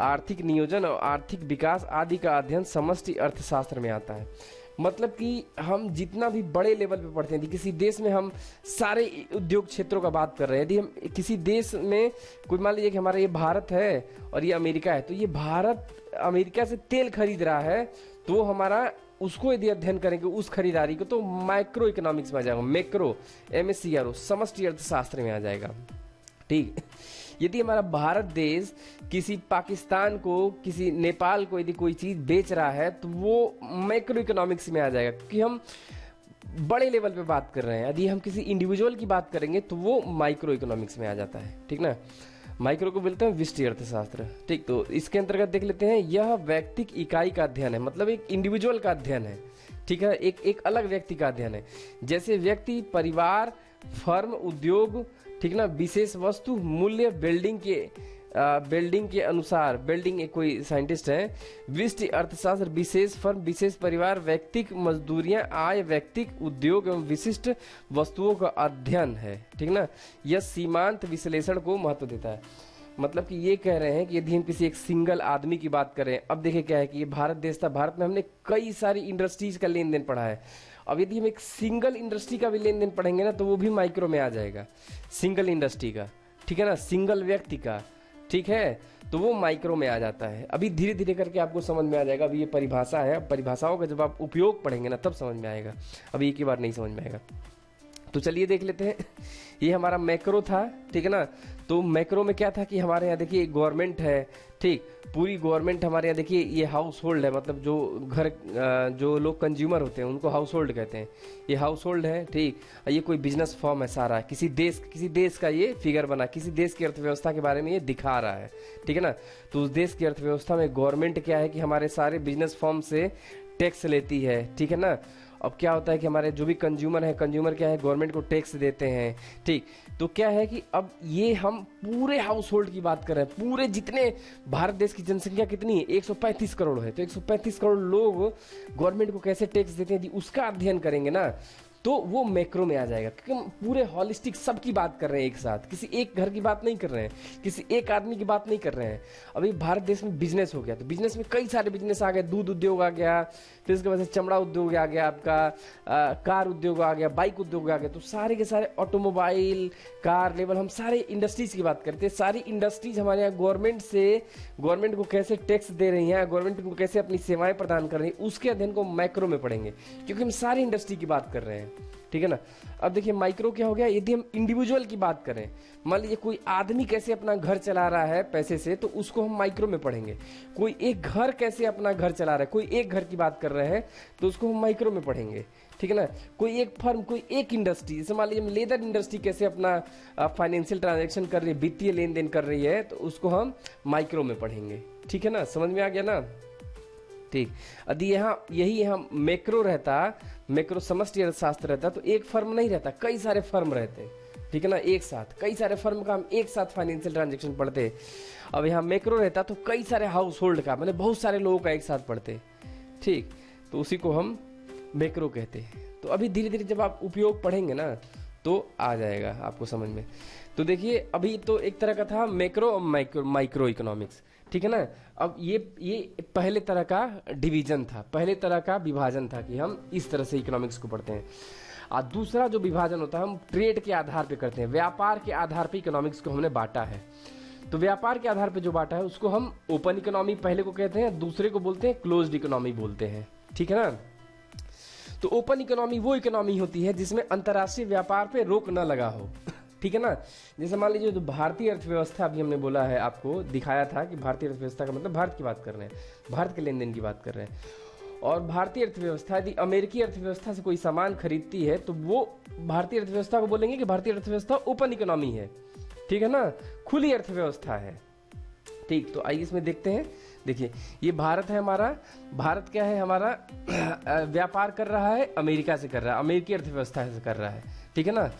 आर्थिक नियोजन और आर्थिक विकास आदि का अध्ययन समष्टि अर्थशास्त्र में आता है। मतलब कि हम जितना भी बड़े लेवल पे पढ़ते हैं, किसी देश में हम सारे उद्योग क्षेत्रों का बात कर रहे हैं, यदि हम किसी देश में कोई, मान लीजिए कि हमारा ये भारत है और ये अमेरिका है, तो ये भारत अमेरिका से तेल खरीद रहा है, तो हमारा उसको यदि अध्ययन करेंगे उस खरीदारी को, तो माइक्रो इकोनॉमिक्स में आ जाएगा, मैक्रो MSCRO समष्टि अर्थशास्त्र में आ जाएगा, ठीक। यदि हमारा भारत देश किसी पाकिस्तान को, किसी नेपाल को यदि कोई चीज बेच रहा है, तो वो मैक्रो इकोनॉमिक्स में आ जाएगा, क्योंकि हम बड़े लेवल पे बात कर रहे हैं। यदि हम किसी इंडिविजुअल की बात करेंगे तो वो माइक्रो इकोनॉमिक्स में आ जाता है, ठीक ना। माइक्रो को बोलते हैं व्यष्टि अर्थशास्त्र, ठीक। तो इसके अंतर्गत देख लेते हैं, यह व्यक्तिक इकाई का अध्ययन है, मतलब एक इंडिविजुअल का अध्ययन है, ठीक है, एक अलग व्यक्ति का अध्ययन है। जैसे व्यक्ति, परिवार, फर्म, उद्योग, ठीक ना, विशेष वस्तु, मूल्य, बिल्डिंग के अनुसार, बिल्डिंग एक कोई साइंटिस्ट है, विशिष्ट अर्थशास्त्र, विशेष फर्म, विशेष परिवार, व्यक्तिक मजदूरियां, आय, व्यक्तिक उद्योग एवं विशिष्ट वस्तुओं का अध्ययन है, ठीक ना। यह सीमांत विश्लेषण को महत्व देता है। मतलब कि ये कह रहे हैं कि यदि हम किसी एक सिंगल आदमी की बात करें, अब देखिए क्या है कि ये भारत देश था, भारत में हमने कई सारी इंडस्ट्रीज का लेन देन पढ़ा है। अब यदि हम एक सिंगल इंडस्ट्री का भी लेन देन पढ़ेंगे ना, तो वो भी माइक्रो में आ जाएगा, सिंगल इंडस्ट्री का, ठीक है ना, सिंगल व्यक्ति का, ठीक है, तो वो माइक्रो में आ जाता है। अभी धीरे धीरे करके आपको समझ में आ जाएगा। अभी ये परिभाषा है, परिभाषाओं का जब आप उपयोग पढ़ेंगे ना तब समझ में आएगा, अभी एक ही बार नहीं समझ में आएगा। तो चलिए देख लेते हैं। ये हमारा मैक्रो था, ठीक है ना। तो मैक्रो में क्या था कि हमारे यहाँ देखिए गवर्नमेंट है, ठीक, पूरी गवर्नमेंट हमारे यहाँ देखिए ये हाउस होल्ड है, मतलब जो घर जो लोग कंज्यूमर होते हैं उनको हाउस होल्ड कहते हैं। ये हाउस होल्ड है, ठीक। ये कोई बिजनेस फॉर्म है सारा, किसी देश का ये फिगर बना, किसी देश की अर्थव्यवस्था के बारे में ये दिखा रहा है, ठीक है ना। तो उस देश की अर्थव्यवस्था में गवर्नमेंट क्या है कि हमारे सारे बिजनेस फॉर्म से टैक्स लेती है, ठीक है ना। अब क्या होता है कि हमारे जो भी कंज्यूमर है, कंज्यूमर क्या है, गवर्नमेंट को टैक्स देते हैं, ठीक। तो क्या है कि अब ये हम पूरे हाउस होल्ड की बात कर रहे हैं, पूरे जितने भारत देश की जनसंख्या कितनी है, 135 करोड़ है, तो 135 करोड़ लोग गवर्नमेंट को कैसे टैक्स देते हैं, यदि उसका अध्ययन करेंगे ना तो वो मैक्रो में आ जाएगा, क्योंकि हम पूरे हॉलिस्टिक सबकी बात कर रहे हैं एक साथ, किसी एक घर की बात नहीं कर रहे हैं, किसी एक आदमी की बात नहीं कर रहे हैं। अभी भारत देश में बिजनेस हो गया, तो बिजनेस में कई सारे बिजनेस आ गए, दूध उद्योग आ गया, फिर उसके बाद से चमड़ा उद्योग आ गया, आपका कार उद्योग आ गया, बाइक उद्योग आ गया। तो सारे के सारे ऑटोमोबाइल, कार लेवल, हम सारे इंडस्ट्रीज की बात करते हैं। सारी इंडस्ट्रीज हमारे यहाँ गवर्नमेंट को कैसे टैक्स दे रही हैं, गवर्नमेंट को कैसे अपनी सेवाएं प्रदान कर रही है, उसके अध्ययन को माइक्रो में पढ़ेंगे, क्योंकि हम सारी इंडस्ट्री की बात कर रहे हैं, ठीक है ना। अब देखिए माइक्रो क्या हो गया, यदि हम इंडिविजुअल की बात करें, मान लीजिए कोई आदमी कैसे अपना घर चला रहा है पैसे से, तो उसको हम माइक्रो में पढ़ेंगे। कोई एक घर कैसे अपना घर चला रहा है, कोई एक घर की बात कर रहे हैं, तो उसको हम माइक्रो में पढ़ेंगे, ठीक है ना। कोई एक फर्म, कोई एक इंडस्ट्री, जैसे मान लीजिए लेदर इंडस्ट्री कैसे अपना फाइनेंशियल ट्रांजेक्शन कर रही है, वित्तीय लेन देन कर रही है, तो उसको हम माइक्रो में पढ़ेंगे, ठीक है ना। समझ में आ गया ना, ठीक। यदि यहाँ मैक्रो रहता, मैक्रो समष्टि अर्थशास्त्र रहता, तो एक फर्म नहीं रहता, कई सारे फर्म रहते, ठीक है ना, एक साथ कई सारे फर्म का हम एक साथ फाइनेंशियल ट्रांजेक्शन पढ़ते। अब यहाँ मैक्रो रहता तो कई सारे हाउस होल्ड का, मतलब बहुत सारे लोगों का एक साथ पढ़ते, ठीक। तो उसी को हम मैक्रो कहते हैं। तो अभी धीरे धीरे जब आप उपयोग पढ़ेंगे ना तो आ जाएगा आपको समझ में। तो देखिए अभी तो एक तरह का था मैक्रो और माइक्रो इकोनॉमिक्स, ठीक है ना। अब ये पहले तरह का डिवीजन था, पहले तरह का विभाजन था कि हम इस तरह से इकोनॉमिक्स को पढ़ते हैं। और दूसरा जो विभाजन होता है हम ट्रेड के आधार पे करते हैं, व्यापार के आधार पे इकोनॉमिक्स को हमने बांटा है। तो व्यापार के आधार पे जो बांटा है उसको हम ओपन इकोनॉमी पहले को कहते हैं, दूसरे को बोलते हैं क्लोज्ड इकोनॉमी बोलते हैं, ठीक है ना। तो ओपन इकोनॉमी वो इकोनॉमी होती है जिसमें अंतर्राष्ट्रीय व्यापार पे रोक न लगा हो, ठीक है ना। जैसे मान लीजिए जो भारतीय अर्थव्यवस्था अभी हमने बोला है, आपको दिखाया था कि भारतीय अर्थव्यवस्था का मतलब भारत की बात कर रहे हैं, भारत के लेन देन की बात कर रहे हैं। और भारतीय अर्थव्यवस्था यदि अमेरिकी अर्थव्यवस्था से कोई सामान खरीदती है तो वो भारतीय अर्थव्यवस्था को बोलेंगे कि भारतीय अर्थव्यवस्था ओपन इकोनॉमी है, ठीक है ना, खुली अर्थव्यवस्था है, ठीक। तो आइए इसमें देखते हैं। देखिए ये भारत है हमारा, भारत क्या है हमारा, व्यापार कर रहा है अमेरिका से कर रहा है, अमेरिकी अर्थव्यवस्था से कर रहा है, ठीक है ना।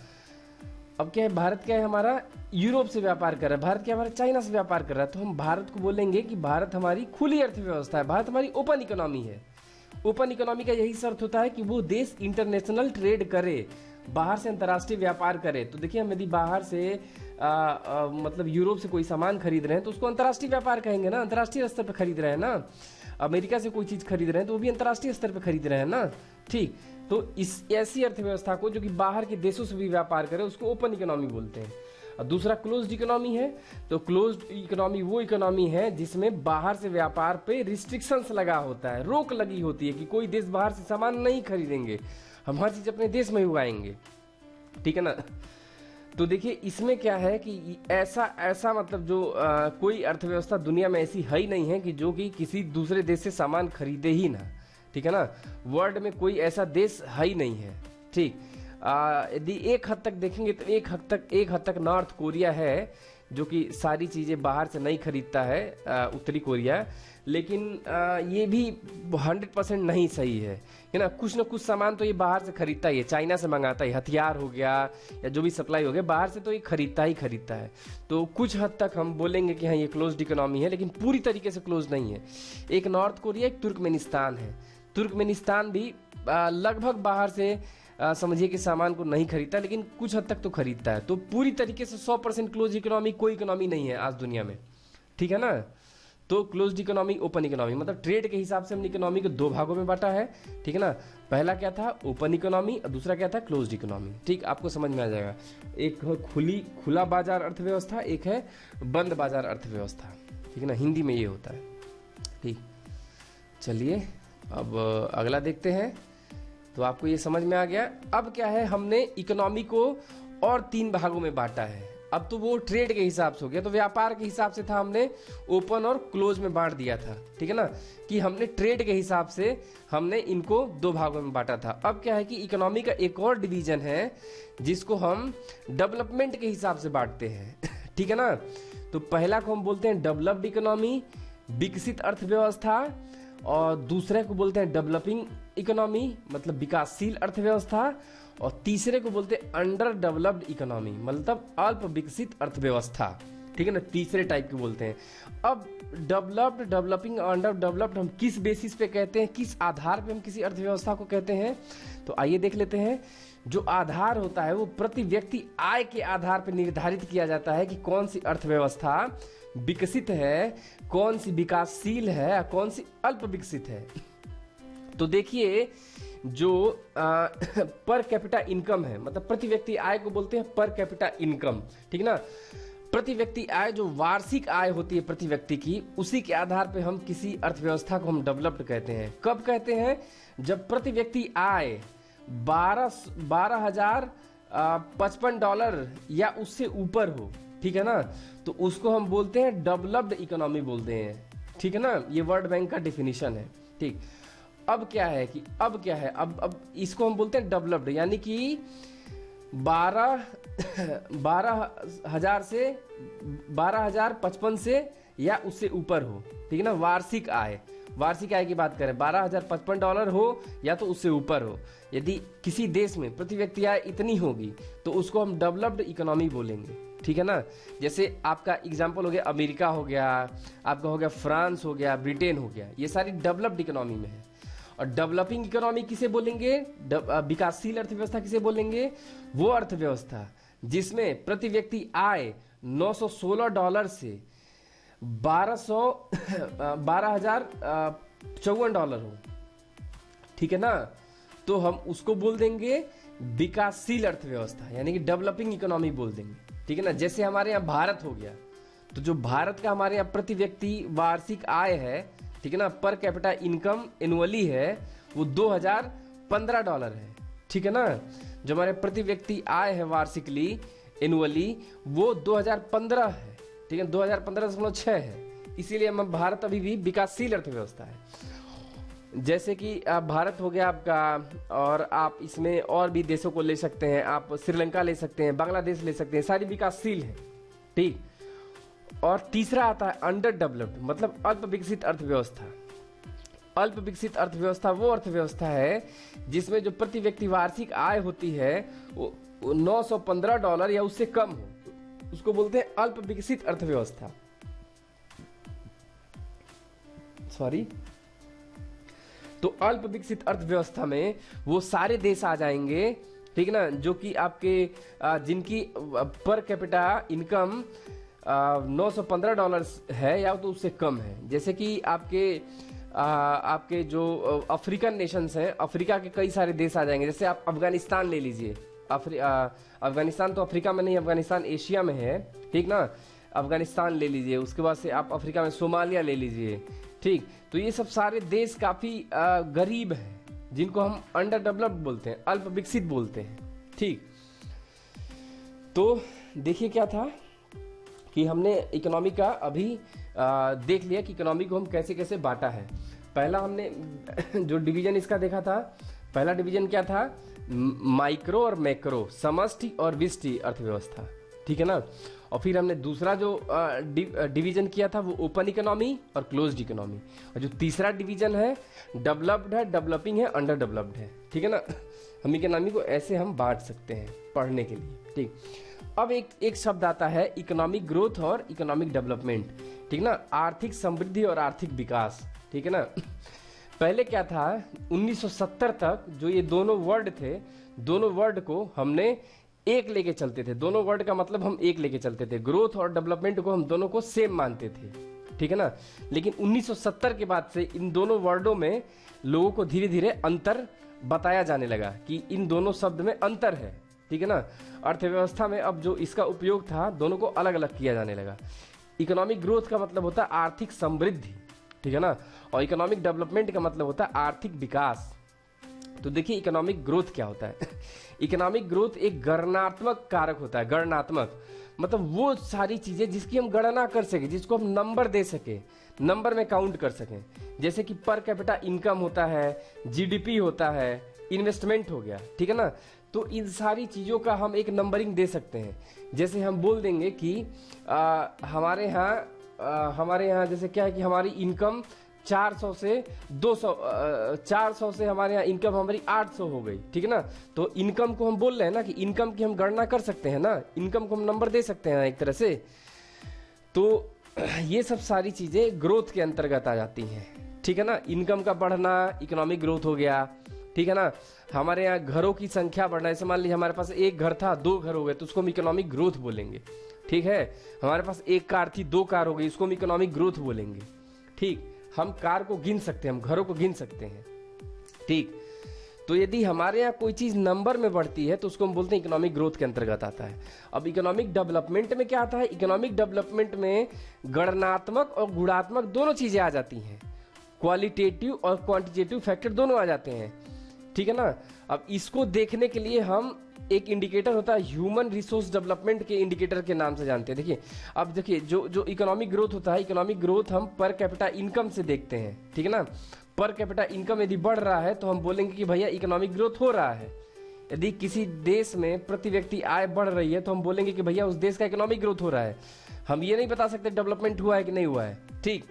अब क्या है, भारत क्या है हमारा, यूरोप से व्यापार कर रहा है, भारत क्या हमारा चाइना से व्यापार कर रहा है। तो हम भारत को बोलेंगे कि भारत हमारी खुली अर्थव्यवस्था है, भारत हमारी ओपन इकोनॉमी है। ओपन इकोनॉमी का यही शर्त होता है कि वो देश इंटरनेशनल ट्रेड करे, बाहर से अंतर्राष्ट्रीय व्यापार करे। तो देखिए हम यदि बाहर से मतलब यूरोप से कोई सामान खरीद रहे हैं तो उसको अंतर्राष्ट्रीय व्यापार कहेंगे ना, अंतर्राष्ट्रीय स्तर पर खरीद रहे हैं ना। अमेरिका से कोई चीज खरीद रहे हैं तो वो भी अंतर्राष्ट्रीय स्तर पर खरीद रहे हैं ना, ठीक। तो इस ऐसी अर्थव्यवस्था को जो कि बाहर के देशों से भी व्यापार करे उसको ओपन इकोनॉमी बोलते हैं। और दूसरा क्लोज्ड इकोनॉमी है। तो क्लोज्ड इकोनॉमी वो इकोनॉमी है जिसमें बाहर से व्यापार पे रिस्ट्रिक्शंस लगा होता है, रोक लगी होती है कि कोई देश बाहर से सामान नहीं खरीदेंगे, हम हर चीज अपने देश में ही उगाएंगे, ठीक है ना। तो देखिए इसमें क्या है कि ऐसा मतलब जो कोई अर्थव्यवस्था दुनिया में ऐसी है ही नहीं है कि जो कि किसी दूसरे देश से सामान खरीदे ही ना, ठीक है ना। वर्ल्ड में कोई ऐसा देश है ही नहीं है, ठीक। यदि एक हद तक देखेंगे तो एक हद तक नॉर्थ कोरिया है जो कि सारी चीज़ें बाहर से नहीं खरीदता है, उत्तरी कोरिया। लेकिन ये भी 100% नहीं सही है ना। कुछ ना कुछ सामान तो ये बाहर से खरीदता ही है, चाइना से मंगाता है, हथियार हो गया या जो भी सप्लाई हो गया बाहर से तो ये खरीदता है। तो कुछ हद तक हम बोलेंगे कि हाँ ये क्लोज्ड इकोनॉमी है, लेकिन पूरी तरीके से क्लोज नहीं है। एक नॉर्थ कोरिया, एक तुर्कमेनिस्तान है। तुर्कमेनिस्तान भी लगभग बाहर से समझिए कि सामान को नहीं खरीदता, लेकिन कुछ हद तक तो खरीदता है। तो पूरी तरीके से 100% क्लोज इकोनॉमी कोई इकोनॉमी नहीं है आज दुनिया में, ठीक है ना। तो क्लोज्ड इकोनॉमी, ओपन इकोनॉमी, मतलब ट्रेड के हिसाब से हमने इकोनॉमी को दो भागों में बांटा है, ठीक है ना। पहला क्या था, ओपन इकोनॉमी, और दूसरा क्या था, क्लोज्ड इकोनॉमी। ठीक, आपको समझ में आ जाएगा। एक खुला बाजार अर्थव्यवस्था, एक है बंद बाजार अर्थव्यवस्था, ठीक है ना। हिंदी में ये होता है। ठीक, चलिए अब अगला देखते हैं। तो आपको ये समझ में आ गया। अब क्या है, हमने इकोनॉमी को और 3 भागों में बांटा है। अब तो वो ट्रेड के हिसाब से हो गया, तो व्यापार के हिसाब से था, हमने ओपन और क्लोज में बांट दिया था, ठीक है ना। कि हमने ट्रेड के हिसाब से हमने इनको 2 भागों में बांटा था। अब क्या है कि इकोनॉमी का एक और डिवीजन है जिसको हम डेवलपमेंट के हिसाब से बांटते हैं, ठीक है ना। तो पहला को हम बोलते हैं डेवलप्ड इकोनॉमी, विकसित अर्थव्यवस्था, और दूसरे को बोलते हैं डेवलपिंग इकोनॉमी, मतलब विकासशील अर्थव्यवस्था, और तीसरे को बोलते हैं अंडर डेवलप्ड इकोनॉमी, मतलब अल्प विकसित अर्थव्यवस्था, ठीक है ना। तीसरे टाइप के बोलते हैं। अब डेवलप्ड, डेवलपिंग, अंडर डेवलप्ड हम किस बेसिस पे कहते हैं, किस आधार पे हम किसी अर्थव्यवस्था को कहते हैं, तो आइए देख लेते हैं। जो आधार होता है वो प्रति व्यक्ति आय के आधार पर निर्धारित किया जाता है कि कौन सी अर्थव्यवस्था विकसित है, कौन सी विकासशील है, कौन सी अल्प विकसित है। तो देखिए, जो पर कैपिटा इनकम है, मतलब प्रति व्यक्ति आय को बोलते हैं पर कैपिटा इनकम, ठीक ना। प्रति व्यक्ति आय, जो वार्षिक आय होती है प्रति व्यक्ति की, उसी के आधार पे हम किसी अर्थव्यवस्था को हम डेवलप्ड कहते हैं। कब कहते हैं, जब प्रति व्यक्ति आय 12,055 डॉलर या उससे ऊपर हो, ठीक है ना। तो उसको हम बोलते हैं डेवलप्ड इकोनॉमी बोलते हैं, ठीक है ना। ये वर्ल्ड बैंक का डेफिनेशन है। ठीक, अब क्या है कि अब इसको हम बोलते हैं डेवलप्ड, यानी कि 12,055 से या उससे ऊपर हो, ठीक है ना। वार्षिक आय की बात करें, 12,055 डॉलर हो या तो उससे ऊपर हो। यदि किसी देश में प्रति व्यक्ति आय इतनी होगी तो उसको हम डेवलप्ड इकोनॉमी बोलेंगे, ठीक है ना। जैसे आपका एग्जांपल हो गया अमेरिका हो गया, आपका हो गया फ्रांस हो गया, ब्रिटेन हो गया, ये सारी डेवलप्ड इकोनॉमी में है। और डेवलपिंग इकोनॉमी किसे बोलेंगे, विकासशील अर्थव्यवस्था किसे बोलेंगे, वो अर्थव्यवस्था जिसमें प्रति व्यक्ति आय 916 डॉलर से 12,054 डॉलर हो, ठीक है ना। तो हम उसको बोल देंगे विकासशील अर्थव्यवस्था, यानी कि डेवलपिंग इकोनॉमी बोल देंगे, ठीक है ना। जैसे हमारे यहाँ भारत हो गया, तो जो भारत का हमारे यहाँ प्रति व्यक्ति वार्षिक आय है, ठीक है ना, पर कैपिटा इनकम एनुअली है, वो 2015 डॉलर है, ठीक है ना। जो हमारे प्रति व्यक्ति आय है वार्षिकली एनुअली, वो 2015 है, ठीक है, 2015.6 है। इसीलिए हम भारत अभी भी विकासशील अर्थव्यवस्था है। जैसे कि भारत हो गया आपका, और आप इसमें और भी देशों को ले सकते हैं, आप श्रीलंका ले सकते हैं, बांग्लादेश ले सकते हैं, सारी विकासशील है, ठीक। और तीसरा आता है अंडर डेवलप्ड, मतलब अल्प विकसित अर्थव्यवस्था। अल्प विकसित अर्थव्यवस्था वो अर्थव्यवस्था है जिसमें जो प्रति व्यक्ति वार्षिक आय होती है वो 915 डॉलर या उससे कम हो, उसको बोलते हैं अल्प विकसित अर्थव्यवस्था। सॉरी, तो अल्प विकसित अर्थव्यवस्था में वो सारे देश आ जाएंगे, ठीक है ना, जो कि आपके जिनकी पर कैपिटा इनकम 915 डॉलर है या तो उससे कम है। जैसे कि आपके जो अफ्रीकन नेशंस हैं, अफ्रीका के कई सारे देश आ जाएंगे। जैसे आप अफगानिस्तान ले लीजिए, अफगानिस्तान तो अफ्रीका में नहीं, अफगानिस्तान एशिया में है, ठीक ना। अफगानिस्तान ले लीजिए, उसके बाद से आप अफ्रीका में सोमालिया ले लीजिए, ठीक। तो ये सब सारे देश काफी गरीब हैं, जिनको हम अंडर डेवलप्ड बोलते हैं, अल्प विकसित बोलते हैं, ठीक। तो देखिए क्या था कि हमने इकोनॉमी का अभी देख लिया कि इकोनॉमी को हम कैसे कैसे बांटा है। पहला हमने जो डिवीजन इसका देखा था, पहला डिवीजन क्या था, माइक्रो और मैक्रो, समष्टि और विष्टि अर्थव्यवस्था, ठीक है ना। और फिर हमने दूसरा जो डिवीजन किया था वो ओपन इकोनॉमी और क्लोज्ड इकोनॉमी। और जो तीसरा डिवीजन है डेवलप्ड है, डेवलपिंग है, अंडर डेवलप्ड है, ठीक है ना। हम इकोनॉमी को ऐसे हम बांट सकते हैं पढ़ने के लिए, ठीक। अब एक शब्द आता है इकोनॉमिक ग्रोथ और इकोनॉमिक डेवलपमेंट, ठीक ना, आर्थिक समृद्धि और आर्थिक विकास, ठीक है ना। पहले क्या था, 1970 तक जो ये दोनों वर्ड थे, दोनों वर्ड को हमने एक लेके चलते थे, दोनों वर्ड का मतलब हम एक लेके चलते थे, ग्रोथ और डेवलपमेंट को हम दोनों को सेम मानते थे, ठीक है ना। लेकिन 1970 के बाद से इन दोनों वर्डों में लोगों को धीरे धीरे अंतर बताया जाने लगा कि इन दोनों शब्द में अंतर है, ठीक है ना। अर्थव्यवस्था में अब जो इसका उपयोग था दोनों को अलग अलग किया जाने लगा। इकोनॉमिक ग्रोथ का मतलब होता है आर्थिक समृद्धि, ठीक है ना, और इकोनॉमिक डेवलपमेंट का मतलब होता है आर्थिक विकास। तो देखिए इकोनॉमिक ग्रोथ क्या होता है। इकोनॉमिक ग्रोथ एक गणनात्मक कारक होता है, गणनात्मक मतलब वो सारी चीजें जिसकी हम गणना कर सके, जिसको हम नंबर दे सके, नंबर में काउंट कर सकें। जैसे कि पर कैपिटा इनकम होता है, जीडीपी होता है, इन्वेस्टमेंट हो गया, ठीक है ना। तो इन सारी चीजों का हम एक नंबरिंग दे सकते हैं। जैसे हम बोल देंगे कि हमारे यहाँ जैसे क्या है कि हमारी इनकम 400 से 200, 400 से हमारे यहाँ इनकम हमारी 800 हो गई, ठीक है ना। तो इनकम को हम बोल रहे हैं ना कि इनकम की हम गणना कर सकते हैं ना, इनकम को हम नंबर दे सकते हैं एक तरह से। तो ये सब सारी चीजें ग्रोथ के अंतर्गत आ जाती हैं, ठीक है ना। इनकम का बढ़ना इकोनॉमिक ग्रोथ हो गया, ठीक है ना। हमारे यहाँ घरों की संख्या बढ़ना, जैसे मान लीजिए हमारे पास एक घर था, 2 घर हो गए, तो उसको हम इकोनॉमिक ग्रोथ बोलेंगे, ठीक है। हमारे पास एक कार थी, 2 कार हो गई, उसको हम इकोनॉमिक ग्रोथ बोलेंगे, ठीक। हम कार को गिन सकते हैं, हम घरों को गिन सकते हैं, ठीक। तो यदि हमारे यहाँ कोई चीज नंबर में बढ़ती है तो उसको हम बोलते हैं इकोनॉमिक ग्रोथ के अंतर्गत आता है। अब इकोनॉमिक डेवलपमेंट में क्या आता है, इकोनॉमिक डेवलपमेंट में गणनात्मक और गुणात्मक दोनों चीजें आ जाती हैं, क्वालिटेटिव और क्वांटिटेटिव फैक्टर दोनों आ जाते हैं, ठीक है ना। अब इसको देखने के लिए हम एक इंडिकेटर होता है ह्यूमन रिसोर्स डेवलपमेंट के इंडिकेटर के नाम से जानते हैं। देखिए अब देखिए जो इकोनॉमिक ग्रोथ होता है, इकोनॉमिक ग्रोथ हम पर कैपिटा इनकम से देखते हैं, ठीक है ना। पर कैपिटा इनकम यदि बढ़ रहा है तो हम बोलेंगे कि भैया इकोनॉमिक ग्रोथ हो रहा है। यदि किसी देश में प्रति व्यक्ति आय बढ़ रही है तो हम बोलेंगे कि भैया उस देश का इकोनॉमिक ग्रोथ हो रहा है। हम ये नहीं बता सकते डेवलपमेंट हुआ है कि नहीं हुआ है, ठीक।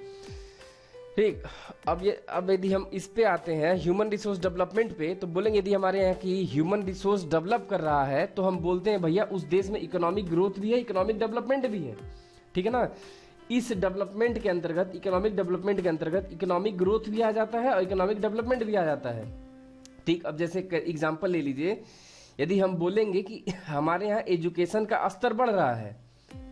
अब यदि हम इस पे आते हैं ह्यूमन रिसोर्स डेवलपमेंट पे, तो बोलेंगे यदि हमारे यहाँ की ह्यूमन रिसोर्स डेवलप कर रहा है तो हम बोलते हैं भैया उस देश में इकोनॉमिक ग्रोथ भी है, इकोनॉमिक डेवलपमेंट भी है, ठीक है ना। इस डेवलपमेंट के अंतर्गत, इकोनॉमिक डेवलपमेंट के अंतर्गत इकोनॉमिक ग्रोथ भी आ जाता है और इकोनॉमिक डेवलपमेंट भी आ जाता है, ठीक। अब जैसे एग्जाम्पल ले लीजिए, यदि हम बोलेंगे कि हमारे यहाँ एजुकेशन का स्तर बढ़ रहा है,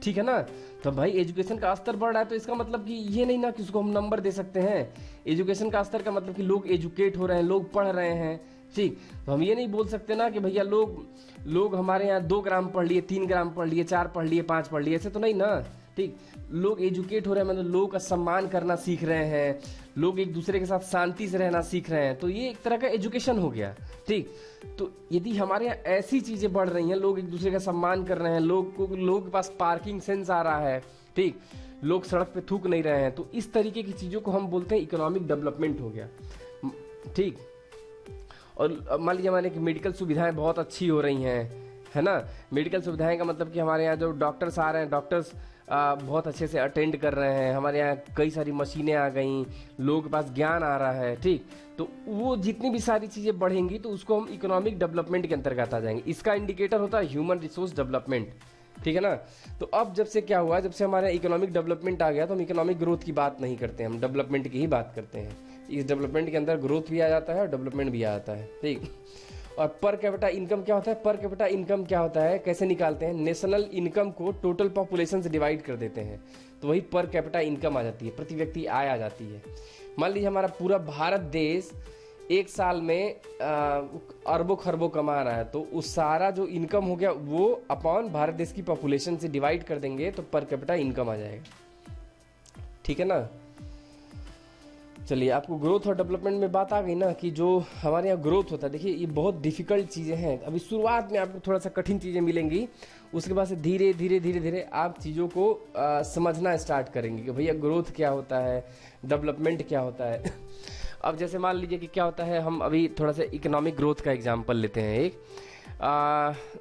ठीक है ना, तो भाई एजुकेशन का स्तर बढ़ रहा है तो इसका मतलब कि ये नहीं ना कि उसको हम नंबर दे सकते हैं। एजुकेशन का स्तर का मतलब कि लोग एजुकेट हो रहे हैं, लोग पढ़ रहे हैं, ठीक। तो हम ये नहीं बोल सकते ना कि भैया लोग हमारे यहाँ 2 ग्राम पढ़ लिए, 3 ग्राम पढ़ लिए, 4 पढ़ लिए, 5 पढ़ लिए, ऐसे तो नहीं ना, ठीक। लोग एजुकेट हो रहे हैं मतलब लोगों का सम्मान करना सीख रहे हैं, लोग एक दूसरे के साथ शांति से रहना सीख रहे हैं, तो ये एक तरह का एजुकेशन हो गया, ठीक। तो यदि हमारे यहाँ ऐसी चीजें बढ़ रही हैं, लोग एक दूसरे का सम्मान कर रहे हैं, लोगों के पास पार्किंग सेंस आ रहा है, ठीक, लोग सड़क पे थूक नहीं रहे हैं, तो इस तरीके की चीजों को हम बोलते हैं इकोनॉमिक डेवलपमेंट हो गया, ठीक। और मान लीजिए हमारे मेडिकल सुविधाएं बहुत अच्छी हो रही हैं, है ना। मेडिकल सुविधाएं का मतलब कि हमारे यहाँ जो डॉक्टर्स आ रहे हैं, डॉक्टर्स बहुत अच्छे से अटेंड कर रहे हैं, हमारे यहाँ कई सारी मशीनें आ गई, लोगों के पास ज्ञान आ रहा है, ठीक। तो वो जितनी भी सारी चीजें बढ़ेंगी तो उसको हम इकोनॉमिक डेवलपमेंट के अंतर्गत आ जाएंगे। इसका इंडिकेटर होता है ह्यूमन रिसोर्स डेवलपमेंट, ठीक है ना। तो अब जब से क्या हुआ, जब से हमारे इकोनॉमिक डेवलपमेंट आ गया तो हम इकोनॉमिक ग्रोथ की बात नहीं करते, हम डेवलपमेंट की ही बात करते हैं। इस डेवलपमेंट के अंदर ग्रोथ भी आ जाता है और डेवलपमेंट भी आ जाता है, ठीक। और पर कैपिटा इनकम क्या होता है, पर कैपिटा इनकम क्या होता है, कैसे निकालते हैं, नेशनल इनकम को टोटल पॉपुलेशन से डिवाइड कर देते हैं तो वही पर कैपिटा इनकम आ जाती है, प्रति व्यक्ति आय आ जाती है। मान लीजिए हमारा पूरा भारत देश एक साल में अरबों खरबों कमा रहा है, तो उस सारा जो इनकम हो गया वो अपॉन भारत देश की पॉपुलेशन से डिवाइड कर देंगे तो पर कैपिटा इनकम आ जाएगा, ठीक है ना। चलिए आपको ग्रोथ और डेवलपमेंट में बात आ गई ना कि जो हमारे यहाँ ग्रोथ होता है। देखिए ये बहुत डिफिकल्ट चीज़ें हैं, अभी शुरुआत में आपको थोड़ा सा कठिन चीज़ें मिलेंगी, उसके बाद से धीरे धीरे धीरे धीरे आप चीज़ों को समझना स्टार्ट करेंगे कि भैया ग्रोथ क्या होता है, डेवलपमेंट क्या होता है। अब जैसे मान लीजिए कि क्या होता है, हम अभी थोड़ा सा इकोनॉमिक ग्रोथ का एग्जांपल लेते हैं एक।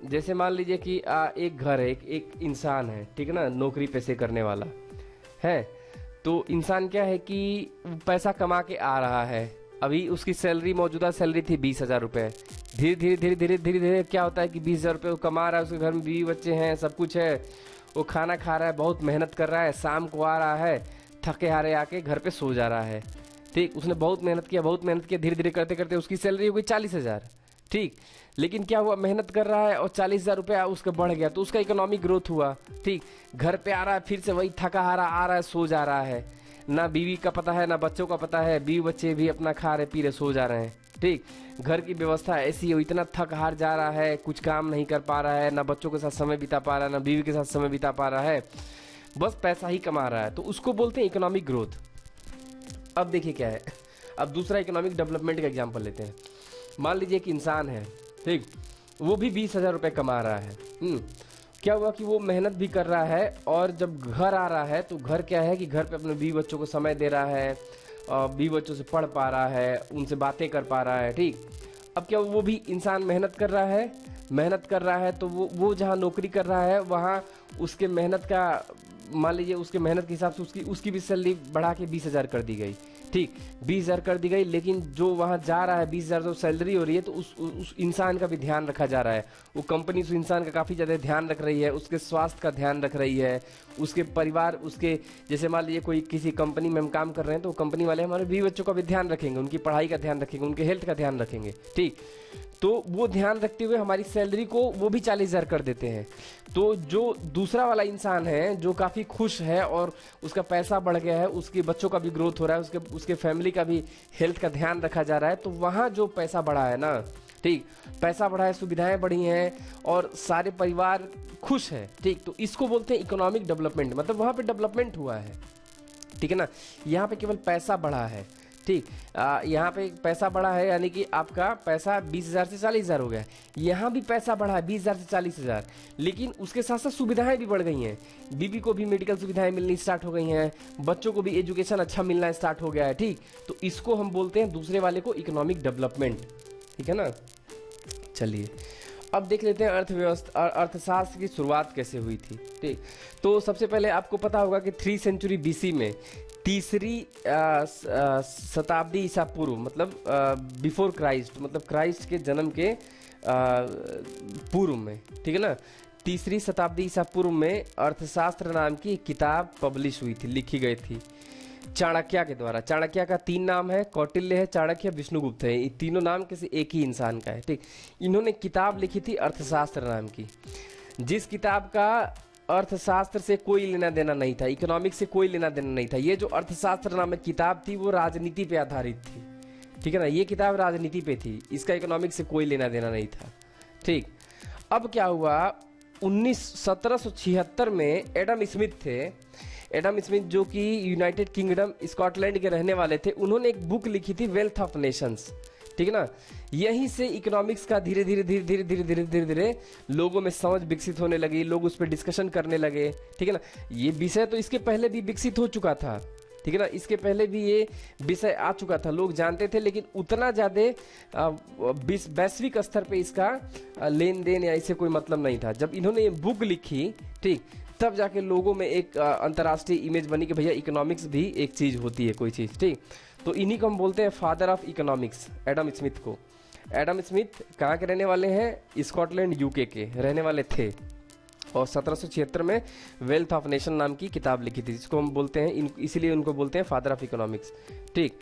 जैसे मान लीजिए कि एक घर है, एक इंसान है, ठीक है ना, नौकरी पैसे करने वाला है। तो इंसान क्या है कि पैसा कमा के आ रहा है, अभी उसकी सैलरी, मौजूदा सैलरी थी 20,000 रुपये। धीरे धीरे धीरे धीरे धीरे धीरे क्या होता है कि 20,000 रुपये वो कमा रहा है, उसके घर में बीवी बच्चे हैं, सब कुछ है, वो खाना खा रहा है, बहुत मेहनत कर रहा है, शाम को आ रहा है, थके हारे आके घर पे सो जा रहा है। ठीक, उसने बहुत मेहनत किया, बहुत मेहनत किया, धीरे धीरे करते करते उसकी सैलरी हो गई 40,000। ठीक, लेकिन क्या हुआ, मेहनत कर रहा है और 40,000 रुपया उसका बढ़ गया, तो उसका इकोनॉमिक ग्रोथ हुआ। ठीक, घर पे आ रहा है, फिर से वही थका हारा आ रहा है, सो जा रहा है, ना बीवी का पता है ना बच्चों का पता है, बीवी बच्चे भी अपना खा रहे पी रहे सो जा रहे हैं। ठीक, घर की व्यवस्था ऐसी है, इतना थक हार जा रहा है, कुछ काम नहीं कर पा रहा है, ना बच्चों के साथ समय बिता पा रहा है, ना बीवी के साथ समय बिता पा रहा है, बस पैसा ही कमा रहा है, तो उसको बोलते हैं इकोनॉमिक ग्रोथ। अब देखिए क्या है, अब दूसरा इकोनॉमिक डेवलपमेंट का एग्जांपल लेते हैं। मान लीजिए कि इंसान है, ठीक, वो भी 20,000 रुपये कमा रहा है। क्या हुआ कि वो मेहनत भी कर रहा है, और जब घर आ रहा है तो घर क्या है कि घर पे अपने बीवी बच्चों को समय दे रहा है, बीवी बच्चों से पढ़ पा रहा है, उनसे बातें कर पा रहा है। ठीक, अब क्या वो भी इंसान मेहनत कर रहा है, मेहनत कर रहा है, तो वो जहाँ नौकरी कर रहा है वहाँ उसके मेहनत का, मान लीजिए उसके मेहनत के हिसाब से उसकी भी सैलरी बढ़ा के 20,000 कर दी गई। ठीक, 20,000 कर दी गई, लेकिन जो वहाँ जा रहा है 20,000 जो सैलरी हो रही है, तो उस इंसान का भी ध्यान रखा जा रहा है। वो कंपनी उस इंसान का काफ़ी ज़्यादा ध्यान रख रही है, उसके स्वास्थ्य का ध्यान रख रही है, उसके परिवार, उसके, जैसे मान लीजिए कोई किसी कंपनी में हम काम कर रहे हैं, तो कंपनी वाले हमारे बीवी बच्चों का भी ध्यान रखेंगे, उनकी पढ़ाई का ध्यान रखेंगे, उनके हेल्थ का ध्यान रखेंगे। ठीक, तो वो ध्यान रखते हुए हमारी सैलरी को वो भी 40,000 कर देते हैं। तो जो दूसरा वाला इंसान है जो काफ़ी खुश है और उसका पैसा बढ़ गया है, उसके बच्चों का भी ग्रोथ हो रहा है, उसके फैमिली का भी हेल्थ का ध्यान रखा जा रहा है, तो वहाँ जो पैसा बढ़ा है ना, ठीक, पैसा बढ़ा है, सुविधाएं बढ़ी हैं और सारे परिवार खुश है। ठीक, तो इसको बोलते हैं इकोनॉमिक डेवलपमेंट, मतलब वहाँ पे डेवलपमेंट हुआ है। ठीक है ना, यहाँ पे केवल पैसा बढ़ा है। ठीक, यहाँ पे पैसा बढ़ा है, यानी कि आपका पैसा 20,000 से 40,000 हो गया। यहाँ भी पैसा बढ़ा है 20,000 से 40,000, लेकिन उसके साथ साथ सुविधाएं भी बढ़ गई हैं। बीबी को भी मेडिकल सुविधाएं मिलनी स्टार्ट हो गई हैं, बच्चों को भी एजुकेशन अच्छा मिलना स्टार्ट हो गया है। ठीक, तो इसको हम बोलते हैं दूसरे वाले को इकोनॉमिक डेवलपमेंट। ठीक है ना, चलिए अब देख लेते हैं अर्थव्यवस्था, अर्थशास्त्र की शुरुआत कैसे हुई थी। ठीक, तो सबसे पहले आपको पता होगा कि 3 सेंचुरी BC में, तीसरी शताब्दी ईसा पूर्व, मतलब बिफोर क्राइस्ट, मतलब क्राइस्ट के जन्म के पूर्व में, ठीक है ना, तीसरी शताब्दी ईसा पूर्व में अर्थशास्त्र नाम की किताब पब्लिश हुई थी, लिखी गई थी चाणक्य के द्वारा। चाणक्य का 3 नाम है, कौटिल्य है, चाणक्य, विष्णुगुप्त है, ये तीनों नाम किसी एक ही इंसान का है। ठीक, इन्होंने किताब लिखी थी अर्थशास्त्र नाम की, जिस किताब का अर्थशास्त्र से कोई लेना देना नहीं था, इकोनॉमिक्स से कोई लेना देना नहीं था। ये जो अर्थशास्त्र नामक किताब थी वो राजनीति पे आधारित थी। ठीक है ना, ये किताब राजनीति पे थी, इसका इकोनॉमिक्स से कोई लेना देना नहीं था। ठीक, अब क्या हुआ, 1776 में एडम स्मिथ थे, एडम स्मिथ जो कि यूनाइटेड किंगडम स्कॉटलैंड के रहने वाले थे, उन्होंने एक बुक लिखी थी वेल्थ ऑफ नेशंस। ठीक है ना, यहीं से इकोनॉमिक्स का धीरे धीरे धीरे धीरे धीरे धीरे धीरे धीरे लोगों में समझ विकसित होने लगी, लोग उस पर डिस्कशन करने लगे। ठीक है ना, ये विषय तो इसके पहले भी विकसित हो चुका था। ठीक है ना, इसके पहले भी ये विषय आ चुका था, लोग जानते थे, लेकिन उतना ज़्यादा वैश्विक स्तर पे इसका लेन देन या इससे कोई मतलब नहीं था। जब इन्होंने ये बुक लिखी, ठीक, तब जाके लोगों में एक अंतर्राष्ट्रीय इमेज बनी कि भैया इकोनॉमिक्स भी एक चीज़ होती है, कोई चीज़। ठीक, तो इन्हीं को हम बोलते हैं father of economics, Adam Smith को। एडम स्मिथ कहाँ के रहने वाले हैं, स्कॉटलैंड UK के रहने वाले थे, और 1776 में वेल्थ ऑफ नेशन नाम की किताब लिखी थी, जिसको हम बोलते हैं, इसीलिए उनको बोलते हैं फादर ऑफ इकोनॉमिक्स। ठीक,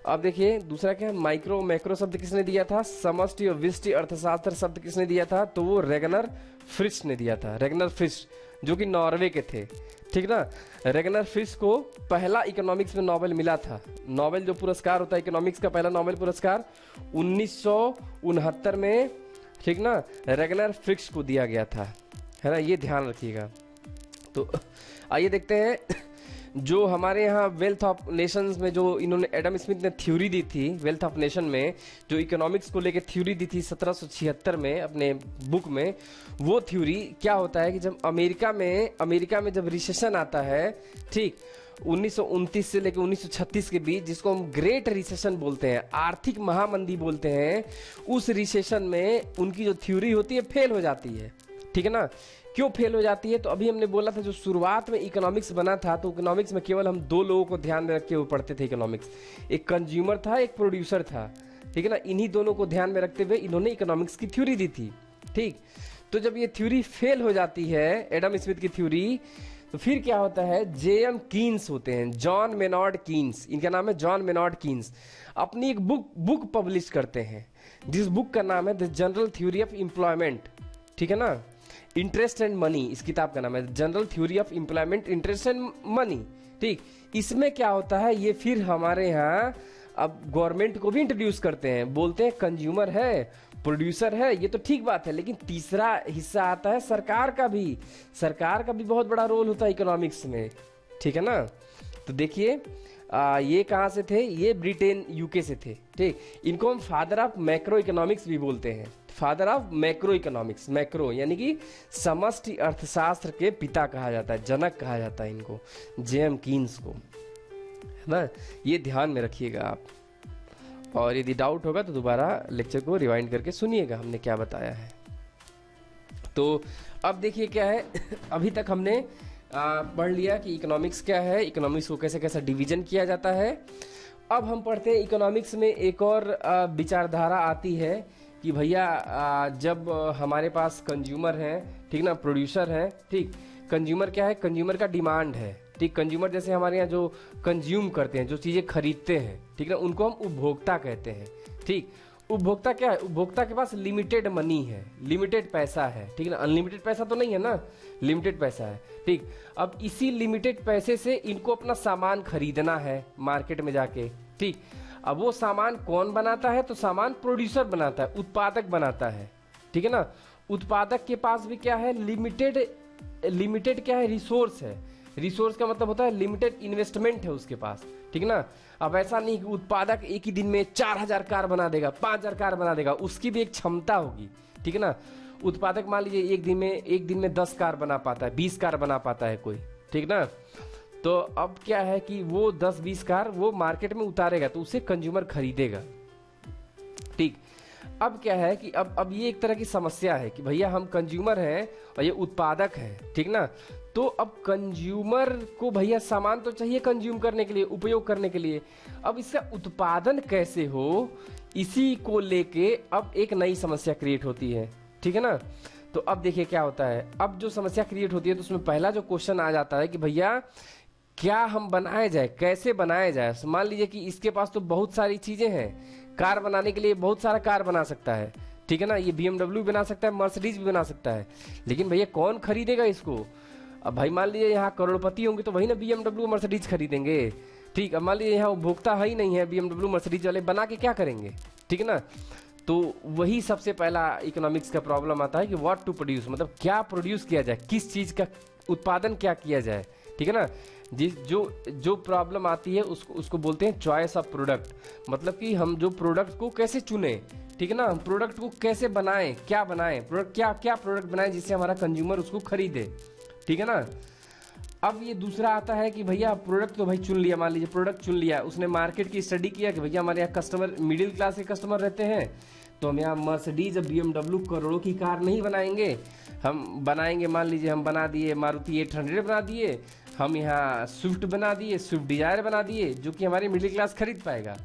अब देखिए दूसरा क्या है, माइक्रो मैक्रो शब्द किसने दिया था, समष्टि और व्यष्टि अर्थशास्त्र शब्द किसने दिया था, तो वो रेगनर फ्रिश ने दिया था, रेगनर फ्रिश जो कि नॉर्वे के थे। ठीक ना, रेगनर फ्रिश को पहला इकोनॉमिक्स में नोबेल मिला था। नोबेल जो पुरस्कार होता है इकोनॉमिक्स का, पहला नोबेल पुरस्कार 1969 में, ठीक ना, रेगनर फ्रिश को दिया गया था, है ना, ये ध्यान रखिएगा। तो आइए देखते हैं जो हमारे यहाँ वेल्थ ऑफ नेशंस में जो इन्होंने एडम स्मिथ ने थ्योरी दी थी, वेल्थ ऑफ नेशन में जो इकोनॉमिक्स को लेकर थ्योरी दी थी 1776 में अपने बुक में, वो थ्योरी क्या होता है कि जब अमेरिका में जब रिसेशन आता है, ठीक, 1929 से लेकर 1936 के बीच, जिसको हम ग्रेट रिसेशन बोलते हैं, आर्थिक महामंदी बोलते हैं, उस रिसेशन में उनकी जो थ्योरी होती है फेल हो जाती है। ठीक है ना। क्यों फेल हो जाती है? तो अभी हमने बोला था जो शुरुआत में इकोनॉमिक्स बना था, तो इकोनॉमिक्स में केवल हम दो लोगों को ध्यान में रख के वो पढ़ते थे इकोनॉमिक्स, एक कंज्यूमर था, एक प्रोड्यूसर था। ठीक है ना। इन्हीं दोनों को ध्यान में रखते हुए इन्होंने इकोनॉमिक्स की थ्योरी दी थी। ठीक, तो जब ये थ्योरी फेल हो जाती है, एडम स्मिथ की थ्योरी, तो फिर क्या होता है, जेएम कीन्स होते हैं, जॉन मेनॉर्ड कीन्स, इनका नाम है जॉन मेनॉर्ड कीन्स, अपनी एक बुक पब्लिश करते हैं, जिस बुक का नाम है the general theory of employment. ठीक है ना, इंटरेस्ट एंड मनी, इस किताब का नाम है general theory of employment, interest and money. ठीक, इसमें क्या होता है, ये फिर हमारे यहाँ अब गवर्नमेंट को भी इंट्रोड्यूस करते हैं, बोलते हैं कंज्यूमर है, प्रोड्यूसर है, ये तो ठीक बात है, लेकिन तीसरा हिस्सा आता है सरकार का भी। सरकार का भी बहुत बड़ा रोल होता है इकोनॉमिक्स में। ठीक है ना। तो देखिए ये कहाँ से थे, ये ब्रिटेन यूके से थे। ठीक, इनको हम फादर ऑफ मैक्रो इकोनॉमिक्स भी बोलते हैं, father of macro economics, macro यानी कि समष्टि अर्थशास्त्र के पिता कहा जाता है, जनक कहा जाता है इनको, जेएम कीन्स को, है ना। ये ध्यान में रखिएगा आप, और यदि डाउट होगा तो दोबारा लेक्चर को रिवाइंड करके सुनिएगा हमने क्या बताया है। तो अब देखिए क्या है अभी तक हमने पढ़ लिया कि इकोनॉमिक्स क्या है, इकोनॉमिक्स को कैसे कैसे डिवीजन किया जाता है। अब हम पढ़ते हैं इकोनॉमिक्स में एक और विचारधारा आती है कि भैया जब हमारे पास कंज्यूमर हैं, ठीक ना, प्रोड्यूसर हैं, ठीक, कंज्यूमर क्या है, कंज्यूमर का डिमांड है। ठीक, कंज्यूमर जैसे हमारे यहाँ जो कंज्यूम करते हैं, जो चीज़ें खरीदते हैं, ठीक ना, उनको हम उपभोक्ता कहते हैं। ठीक, उपभोक्ता क्या है, उपभोक्ता के पास लिमिटेड मनी है, लिमिटेड पैसा है, ठीक ना, अनलिमिटेड पैसा तो नहीं है ना, लिमिटेड पैसा है। ठीक, अब इसी लिमिटेड पैसे से इनको अपना सामान खरीदना है मार्केट में जाके। ठीक, अब वो सामान कौन बनाता है, तो सामान प्रोड्यूसर बनाता है, उत्पादक बनाता है। ठीक है ना। उत्पादक के पास भी क्या है, लिमिटेड क्या है, रिसोर्स है। रिसोर्स का मतलब होता है लिमिटेड इन्वेस्टमेंट है उसके पास। ठीक ना। अब ऐसा नहीं कि उत्पादक एक ही दिन में 4000 कार बना देगा, 5000 कार बना देगा, उसकी भी एक क्षमता होगी। ठीक है ना। उत्पादक मान लीजिए एक दिन में 10 कार बना पाता है, 20 कार बना पाता है कोई। ठीक ना। तो अब क्या है कि वो 10-20 कार वो मार्केट में उतारेगा तो उसे कंज्यूमर खरीदेगा। ठीक, अब क्या है कि अब ये एक तरह की समस्या है कि भैया हम कंज्यूमर हैं और ये उत्पादक है। ठीक ना। तो अब कंज्यूमर को भैया सामान तो चाहिए कंज्यूम करने के लिए, उपयोग करने के लिए। अब इसका उत्पादन कैसे हो, इसी को लेके अब एक नई समस्या क्रिएट होती है। ठीक है ना। तो अब देखिए क्या होता है, अब जो समस्या क्रिएट होती है तो उसमें पहला जो क्वेश्चन आ जाता है कि भैया क्या हम बनाया जाए, कैसे बनाया जाए। मान लीजिए कि इसके पास तो बहुत सारी चीजें हैं, कार बनाने के लिए बहुत सारा कार बना सकता है। ठीक है ना, ये BMW बना सकता है, मर्सिडीज भी बना सकता है, लेकिन भैया कौन खरीदेगा इसको। अब भाई मान लीजिए यहाँ करोड़पति होंगे तो वही ना BMW मर्सिडीज खरीदेंगे। ठीक, अब मान लीजिए यहाँ उपभोक्ता है ही नहीं है, BMW मर्सिडीज वाले बना के क्या करेंगे। ठीक है ना। तो वही सबसे पहला इकोनॉमिक्स का प्रॉब्लम आता है कि व्हाट टू प्रोड्यूस, मतलब क्या प्रोड्यूस किया जाए, किस चीज का उत्पादन क्या किया जाए। ठीक है ना। जो प्रॉब्लम आती है उसको बोलते हैं चॉइस ऑफ प्रोडक्ट, मतलब कि हम जो प्रोडक्ट को कैसे चुने। ठीक है ना, हम प्रोडक्ट को कैसे बनाएं, क्या बनाएं, प्रोडक्ट क्या प्रोडक्ट बनाएं जिससे हमारा कंज्यूमर उसको खरीदे। ठीक है ना। अब ये दूसरा आता है कि भैया प्रोडक्ट तो भाई चुन लिया, मान लीजिए प्रोडक्ट चुन लिया, उसने मार्केट की स्टडी किया कि भैया हमारे यहाँ कस्टमर मिडिल क्लास के कस्टमर रहते हैं, तो हम यहाँ मर्सिडीज BMW करोड़ों की कार नहीं बनाएंगे, हम बनाएंगे, मान लीजिए हम बना दिए मारुति 800 बना दिए, हम यहाँ स्विफ्ट बना दिए, स्विफ्ट डिजायर बना दिए, जो कि हमारी मिडिल क्लास खरीद पाएगा।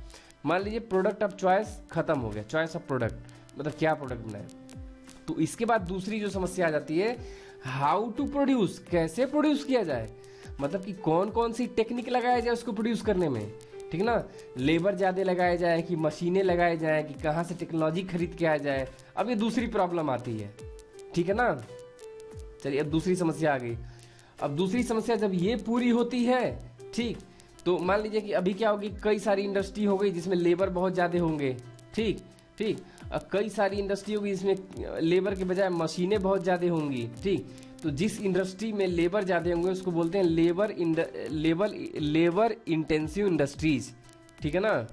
मान लीजिए प्रोडक्ट ऑफ चॉइस खत्म हो गया, चॉइस ऑफ प्रोडक्ट, मतलब क्या प्रोडक्ट बनाए। तो इसके बाद दूसरी जो समस्या आ जाती है, हाउ टू प्रोड्यूस, कैसे प्रोड्यूस किया जाए, मतलब कि कौन कौन सी टेक्निक लगाया जाए उसको प्रोड्यूस करने में। ठीक ना, लेबर ज़्यादा लगाया जाए कि मशीनें लगाए जाए कि कहाँ से टेक्नोलॉजी खरीद के आ जाए। अब ये दूसरी प्रॉब्लम आती है। ठीक है ना। चलिए अब दूसरी समस्या आ गई। अब दूसरी समस्या जब ये पूरी होती है, ठीक, तो मान लीजिए कि अभी क्या होगी, कई सारी इंडस्ट्री हो गई जिसमें लेबर बहुत ज़्यादा होंगे। ठीक, कई सारी इंडस्ट्री होगी जिसमें लेबर के बजाय मशीनें बहुत ज़्यादा होंगी। ठीक, तो जिस इंडस्ट्री में लेबर ज़्यादा होंगे उसको बोलते हैं लेबर इंटेंसिव इंडस्ट्रीज। ठीक है ना।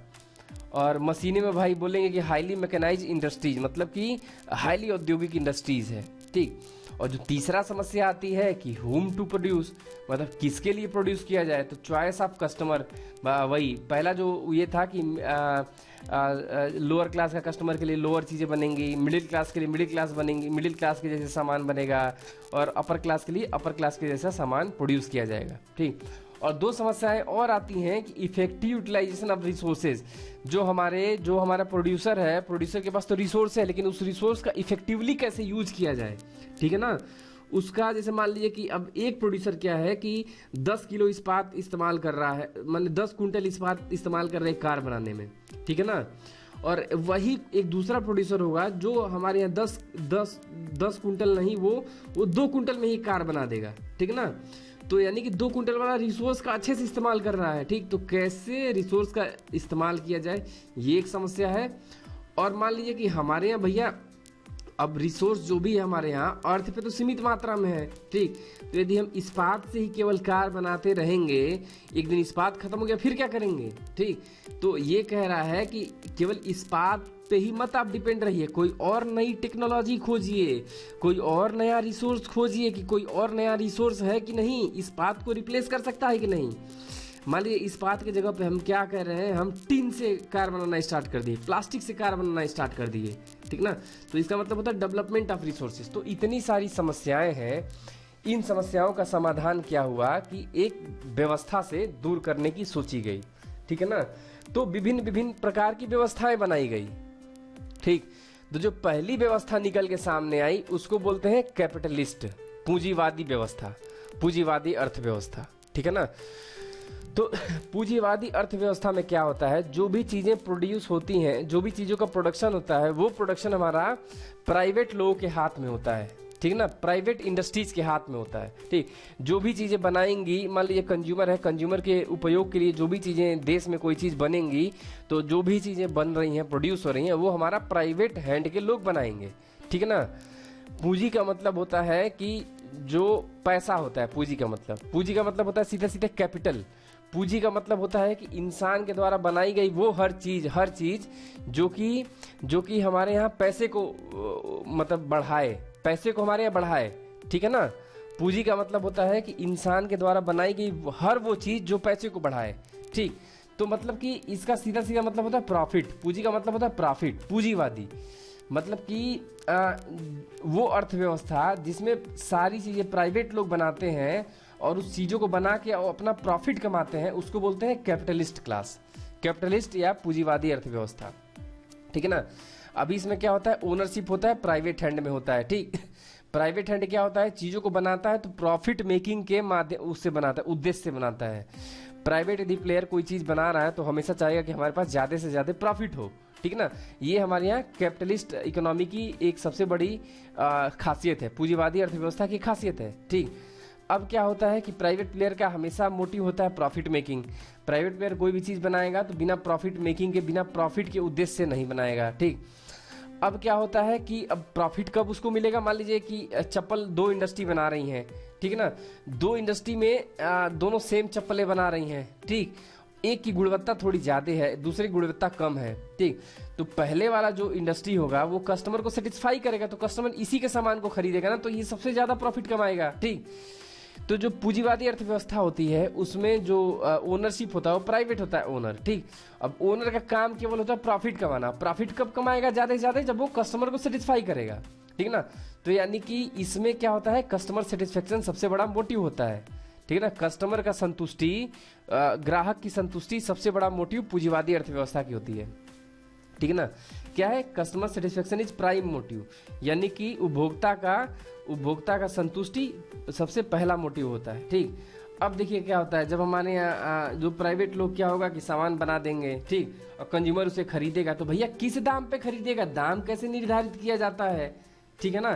और मशीनें में भाई बोलेंगे कि हाईली मैकेनाइज इंडस्ट्रीज, मतलब कि हाईली औद्योगिक इंडस्ट्रीज है। ठीक, और जो तीसरा समस्या आती है कि होम टू प्रोड्यूस, मतलब किसके लिए प्रोड्यूस किया जाए, तो चॉइस ऑफ कस्टमर। वही पहला जो ये था कि लोअर क्लास का कस्टमर के लिए लोअर चीज़ें बनेंगी, मिडिल क्लास के लिए मिडिल क्लास बनेंगी, मिडिल क्लास के जैसे सामान बनेगा, और अपर क्लास के लिए अपर क्लास के जैसा सामान प्रोड्यूस किया जाएगा। ठीक, और दो समस्याएं और आती हैं कि इफेक्टिव यूटिलाइजेशन ऑफ रिसोर्सेज। जो हमारा प्रोड्यूसर है, प्रोड्यूसर के पास तो रिसोर्स है, लेकिन उस रिसोर्स का इफेक्टिवली कैसे यूज किया जाए, ठीक है ना। उसका जैसे मान लीजिए कि अब एक प्रोड्यूसर क्या है कि 10 किलो इस्पात इस्तेमाल कर रहा है, मतलब 10 कुंटल इस्पात इस्तेमाल कर रहे हैं कार बनाने में, ठीक है ना। और वही एक दूसरा प्रोड्यूसर होगा जो हमारे यहाँ 10 कुंटल नहीं, वो 2 कुंटल में ही कार बना देगा, ठीक है ना। तो यानी कि 2 कुंटल वाला रिसोर्स का अच्छे से इस्तेमाल कर रहा है। ठीक, तो कैसे रिसोर्स का इस्तेमाल किया जाए, ये एक समस्या है। और मान लीजिए कि हमारे यहाँ भैया अब रिसोर्स जो भी है हमारे यहाँ अर्थ पे तो सीमित मात्रा में है। ठीक, तो यदि हम इस्पात से ही केवल कार बनाते रहेंगे, एक दिन इस्पात खत्म हो गया फिर क्या करेंगे। ठीक, तो ये कह रहा है कि केवल इस्पात पे ही मत आप डिपेंड रहिए, कोई और नई टेक्नोलॉजी खोजिए, कोई और नया रिसोर्स खोजिए कि कोई और नया रिसोर्स है कि नहीं, इस्पात को रिप्लेस कर सकता है कि नहीं। मान लीजिए इस्पात की जगह पे हम क्या कर रहे हैं, हम टीन से कार बनाना स्टार्ट कर दिए, प्लास्टिक से कार बनाना स्टार्ट कर दिए, ठीक ना। तो इसका मतलब होता है डेवलपमेंट ऑफ रिसोर्सेज। तो इतनी सारी समस्याएं हैं, इन समस्याओं का समाधान क्या हुआ कि एक व्यवस्था से दूर करने की सोची गई, ठीक है ना। तो विभिन्न प्रकार की व्यवस्थाएं बनाई गई। ठीक, तो जो पहली व्यवस्था निकल के सामने आई उसको बोलते हैं कैपिटलिस्ट, पूंजीवादी व्यवस्था, पूंजीवादी अर्थव्यवस्था, ठीक है ना। तो पूंजीवादी अर्थव्यवस्था में क्या होता है, जो भी चीजें प्रोड्यूस होती हैं, जो भी चीजों का प्रोडक्शन होता है, वो प्रोडक्शन हमारा प्राइवेट लोगों के हाथ में होता है, ठीक ना, प्राइवेट इंडस्ट्रीज के हाथ में होता है। ठीक, जो भी चीजें बनाएंगी, मान लीजिए कंज्यूमर है, कंज्यूमर के उपयोग के लिए जो भी चीजें देश में कोई चीज बनेंगी, तो जो भी चीजें बन रही हैं, प्रोड्यूस हो रही हैं, वो हमारा प्राइवेट हैंड के लोग बनाएंगे, ठीक है ना। पूंजी का मतलब होता है कि जो पैसा होता है, पूंजी का मतलब होता है सीधा सीधा कैपिटल। पूंजी का मतलब होता है कि इंसान के द्वारा बनाई गई वो हर चीज जो कि हमारे यहाँ पैसे को मतलब बढ़ाए, पैसे को हमारे यहाँ बढ़ाए, ठीक है ना। पूंजी का मतलब होता है कि इंसान के द्वारा बनाई गई हर वो चीज जो पैसे को बढ़ाए। ठीक, तो मतलब कि इसका सीधा सीधा मतलब होता है प्रॉफिट। पूंजी का मतलब होता है प्रॉफिट, पूंजीवादी मतलब कि वो अर्थव्यवस्था जिसमें सारी चीजें प्राइवेट लोग बनाते हैं और उस चीजों को बना के अपना प्रॉफिट कमाते हैं, उसको बोलते हैं कैपिटलिस्ट क्लास, कैपिटलिस्ट या पूंजीवादी अर्थव्यवस्था, ठीक है ना। अभी इसमें क्या होता है, ओनरशिप होता है प्राइवेट हैंड में होता है। ठीक, प्राइवेट हैंड क्या होता है, चीजों को बनाता है तो प्रॉफिट मेकिंग के माध्यम उससे बनाता है, उद्देश्य से बनाता है। प्राइवेट यदि प्लेयर कोई चीज बना रहा है तो हमेशा चाहेगा कि हमारे पास ज्यादा से ज्यादा प्रॉफिट हो, ठीक ना। ये हमारे यहाँ कैपिटलिस्ट इकोनॉमी की एक सबसे बड़ी खासियत है, पूंजीवादी अर्थव्यवस्था की खासियत है। ठीक, अब क्या होता है कि प्राइवेट प्लेयर का हमेशा मोटिव होता है प्रॉफिट मेकिंग। प्राइवेट प्लेयर कोई भी चीज बनाएगा तो बिना प्रॉफिट मेकिंग के, बिना प्रॉफिट के उद्देश्य से नहीं बनाएगा। ठीक, अब क्या होता है कि अब प्रॉफिट कब उसको मिलेगा, मान लीजिए कि चप्पल 2 इंडस्ट्री बना रही हैं, ठीक है ना। 2 इंडस्ट्री में दोनों सेम चप्पलें बना रही हैं। ठीक, एक की गुणवत्ता थोड़ी ज्यादा है, दूसरी की गुणवत्ता कम है। ठीक, तो पहले वाला जो इंडस्ट्री होगा वो कस्टमर को सेटिस्फाई करेगा, तो कस्टमर इसी के सामान को खरीदेगा ना, तो ये सबसे ज्यादा प्रॉफिट कमाएगा। ठीक, तो जो पूंजीवादी अर्थव्यवस्था होती है उसमें जो ओनरशिप होता है वो प्राइवेट होता है, ओनर। ठीक, अब ओनर का काम केवल होता है प्रॉफिट कमाना। प्रॉफिट कब कमाएगा, ज्यादा से ज्यादा जब वो कस्टमर को सेटिस्फाई करेगा, ठीक है ना। तो यानी कि इसमें क्या होता है, कस्टमर सेटिस्फेक्शन सबसे बड़ा मोटिव होता है, ठीक है ना। कस्टमर का संतुष्टि, ग्राहक की संतुष्टि सबसे बड़ा मोटिव पूंजीवादी अर्थव्यवस्था की होती है, ठीक है ना। क्या है, customer satisfaction is prime motive, यानी कि उपभोक्ता का संतुष्टि सबसे पहला मोटिव होता है। ठीक, अब देखिए क्या होता है, जब हमारे यहाँ जो प्राइवेट लोग क्या होगा कि सामान बना देंगे, ठीक, और कंज्यूमर उसे खरीदेगा, तो भैया किस दाम पे खरीदेगा, दाम कैसे निर्धारित किया जाता है, ठीक है ना।